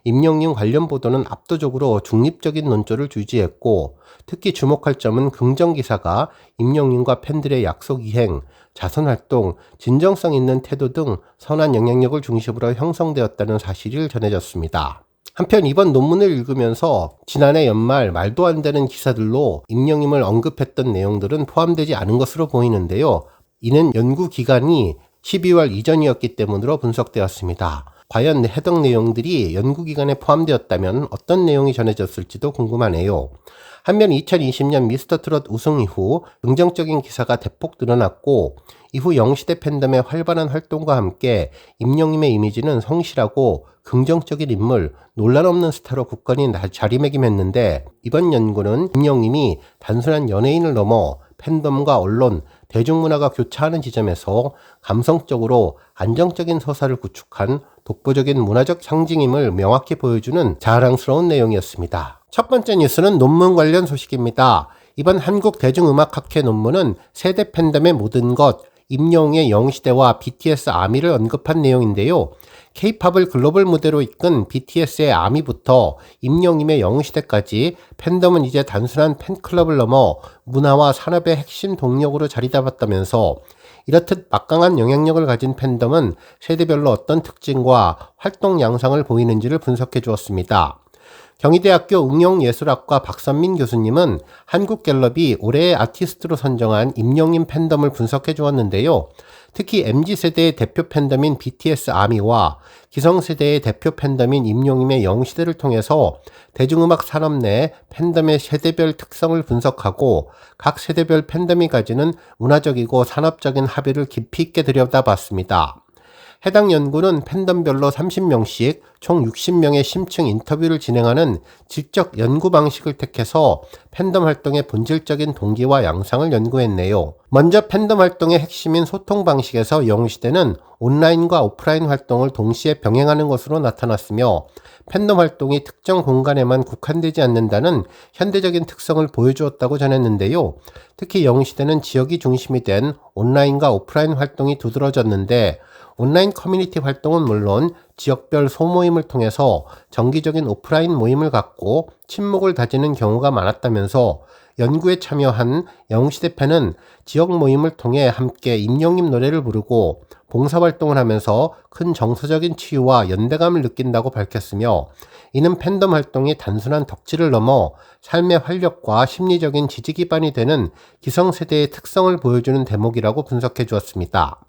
[SPEAKER 1] 임영님 관련 보도는 압도적으로 중립적인 논조를 유지했고, 특히 주목할 점은 긍정기사가 임영님과 팬들의 약속 이행, 자선활동, 진정성 있는 태도 등 선한 영향력을 중심으로 형성되었다는 사실을 전해졌습니다. 한편 이번 논문을 읽으면서 지난해 연말 말도 안 되는 기사들로 임영님을 언급했던 내용들은 포함되지 않은 것으로 보이는데요. 이는 연구 기간이 12월 이전이었기 때문으로 분석되었습니다. 과연 해당 내용들이 연구기간에 포함되었다면 어떤 내용이 전해졌을지도 궁금하네요. 한편 2020년 미스터트롯 우승 이후 긍정적인 기사가 대폭 늘어났고, 이후 영시대 팬덤의 활발한 활동과 함께 임영님의 이미지는 성실하고 긍정적인 인물, 논란 없는 스타로 굳건히 자리매김했는데, 이번 연구는 임영님이 단순한 연예인을 넘어 팬덤과 언론, 대중문화가 교차하는 지점에서 감성적으로 안정적인 서사를 구축한 독보적인 문화적 상징임을 명확히 보여주는 자랑스러운 내용이었습니다. 첫 번째 뉴스는 논문 관련 소식입니다. 이번 한국대중음악학회 논문은 세대 팬덤의 모든 것, 임영웅의 영시대와 BTS 아미를 언급한 내용인데요. K-팝을 글로벌 무대로 이끈 BTS의 아미부터 임영웅의 영시대까지 팬덤은 이제 단순한 팬클럽을 넘어 문화와 산업의 핵심 동력으로 자리 잡았다면서, 이렇듯 막강한 영향력을 가진 팬덤은 세대별로 어떤 특징과 활동 양상을 보이는지를 분석해 주었습니다. 경희대학교 응용예술학과 박선민 교수님은 한국갤럽이 올해의 아티스트로 선정한 임영웅 팬덤을 분석해 주었는데요. 특히 MZ세대의 대표 팬덤인 BTS 아미와 기성세대의 대표 팬덤인 임영웅의 영시대를 통해서 대중음악 산업 내 팬덤의 세대별 특성을 분석하고 각 세대별 팬덤이 가지는 문화적이고 산업적인 합의를 깊이 있게 들여다봤습니다. 해당 연구는 팬덤별로 30명씩 총 60명의 심층 인터뷰를 진행하는 질적 연구 방식을 택해서 팬덤 활동의 본질적인 동기와 양상을 연구했네요. 먼저 팬덤 활동의 핵심인 소통 방식에서 영시대는 온라인과 오프라인 활동을 동시에 병행하는 것으로 나타났으며, 팬덤 활동이 특정 공간에만 국한되지 않는다는 현대적인 특성을 보여주었다고 전했는데요. 특히 영시대는 지역이 중심이 된 온라인과 오프라인 활동이 두드러졌는데, 온라인 커뮤니티 활동은 물론 지역별 소모임을 통해서 정기적인 오프라인 모임을 갖고 친목을 다지는 경우가 많았다면서, 연구에 참여한 영시대 팬은 지역 모임을 통해 함께 임영웅 노래를 부르고 봉사활동을 하면서 큰 정서적인 치유와 연대감을 느낀다고 밝혔으며, 이는 팬덤 활동이 단순한 덕질을 넘어 삶의 활력과 심리적인 지지 기반이 되는 기성세대의 특성을 보여주는 대목이라고 분석해 주었습니다.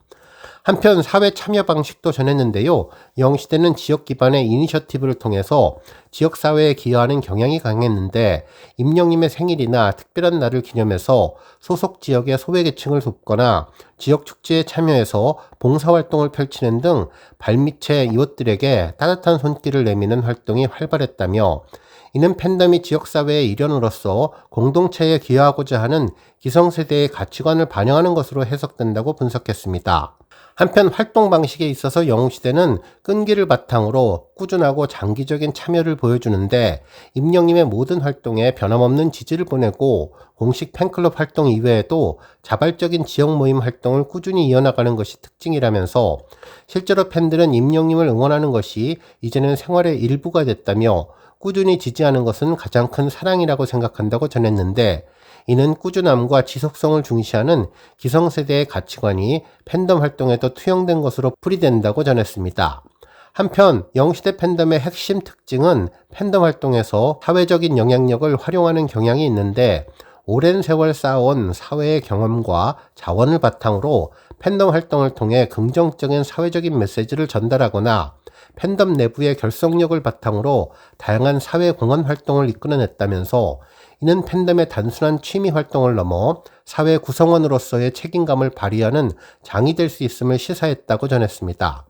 [SPEAKER 1] 한편 사회 참여 방식도 전했는데요. 영시대는 지역 기반의 이니셔티브를 통해서 지역사회에 기여하는 경향이 강했는데, 임영웅의 생일이나 특별한 날을 기념해서 소속 지역의 소외계층을 돕거나 지역 축제에 참여해서 봉사활동을 펼치는 등 발밑의 이웃들에게 따뜻한 손길을 내미는 활동이 활발했다며, 이는 팬덤이 지역사회의 일원으로서 공동체에 기여하고자 하는 기성세대의 가치관을 반영하는 것으로 해석된다고 분석했습니다. 한편 활동 방식에 있어서 영웅시대는 끈기를 바탕으로 꾸준하고 장기적인 참여를 보여주는데, 임영웅의 모든 활동에 변함없는 지지를 보내고 공식 팬클럽 활동 이외에도 자발적인 지역 모임 활동을 꾸준히 이어나가는 것이 특징이라면서, 실제로 팬들은 임영웅을 응원하는 것이 이제는 생활의 일부가 됐다며 꾸준히 지지하는 것은 가장 큰 사랑이라고 생각한다고 전했는데, 이는 꾸준함과 지속성을 중시하는 기성세대의 가치관이 팬덤 활동에도 투영된 것으로 풀이된다고 전했습니다. 한편 영시대 팬덤의 핵심 특징은 팬덤 활동에서 사회적인 영향력을 활용하는 경향이 있는데, 오랜 세월 쌓아온 사회의 경험과 자원을 바탕으로 팬덤 활동을 통해 긍정적인 사회적인 메시지를 전달하거나 팬덤 내부의 결속력을 바탕으로 다양한 사회 공헌 활동을 이끌어냈다면서, 이는 팬덤의 단순한 취미 활동을 넘어 사회 구성원으로서의 책임감을 발휘하는 장이 될 수 있음을 시사했다고 전했습니다.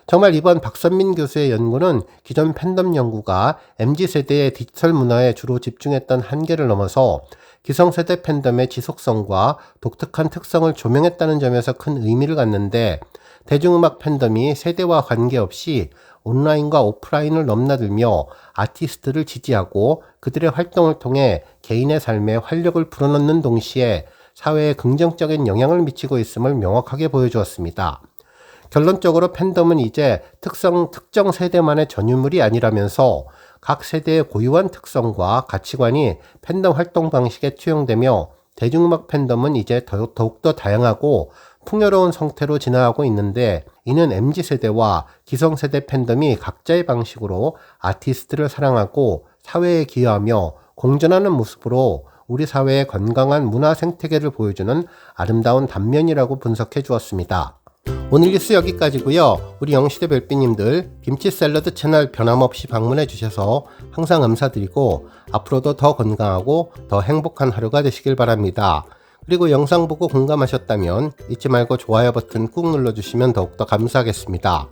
[SPEAKER 1] 정말 이번 박선민 교수의 연구는 기존 팬덤 연구가 MZ세대의 디지털 문화에 주로 집중했던 한계를 넘어서 기성세대 팬덤의 지속성과 독특한 특성을 조명했다는 점에서 큰 의미를 갖는데, 대중음악 팬덤이 세대와 관계없이 온라인과 오프라인을 넘나들며 아티스트를 지지하고 그들의 활동을 통해 개인의 삶에 활력을 불어넣는 동시에 사회에 긍정적인 영향을 미치고 있음을 명확하게 보여주었습니다. 결론적으로 팬덤은 이제 특정 세대만의 전유물이 아니라면서 각 세대의 고유한 특성과 가치관이 팬덤 활동 방식에 투영되며 대중음악 팬덤은 이제 더욱더 다양하고 풍요로운 형태로 진화하고 있는데, 이는 MZ세대와 기성세대 팬덤이 각자의 방식으로 아티스트를 사랑하고 사회에 기여하며 공존하는 모습으로 우리 사회의 건강한 문화 생태계를 보여주는 아름다운 단면이라고 분석해 주었습니다. 오늘 뉴스 여기까지고요. 우리 영시대 별빛님들 김치 샐러드 채널 변함없이 방문해 주셔서 항상 감사드리고 앞으로도 더 건강하고 더 행복한 하루가 되시길 바랍니다. 그리고 영상 보고 공감하셨다면 잊지 말고 좋아요 버튼 꾹 눌러주시면 더욱더 감사하겠습니다.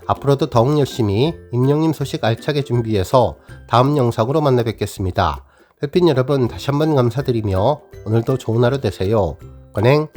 [SPEAKER 1] 앞으로도 더욱 열심히 임영님 소식 알차게 준비해서 다음 영상으로 만나 뵙겠습니다. 별빛 여러분 다시 한번 감사드리며 오늘도 좋은 하루 되세요. 건행.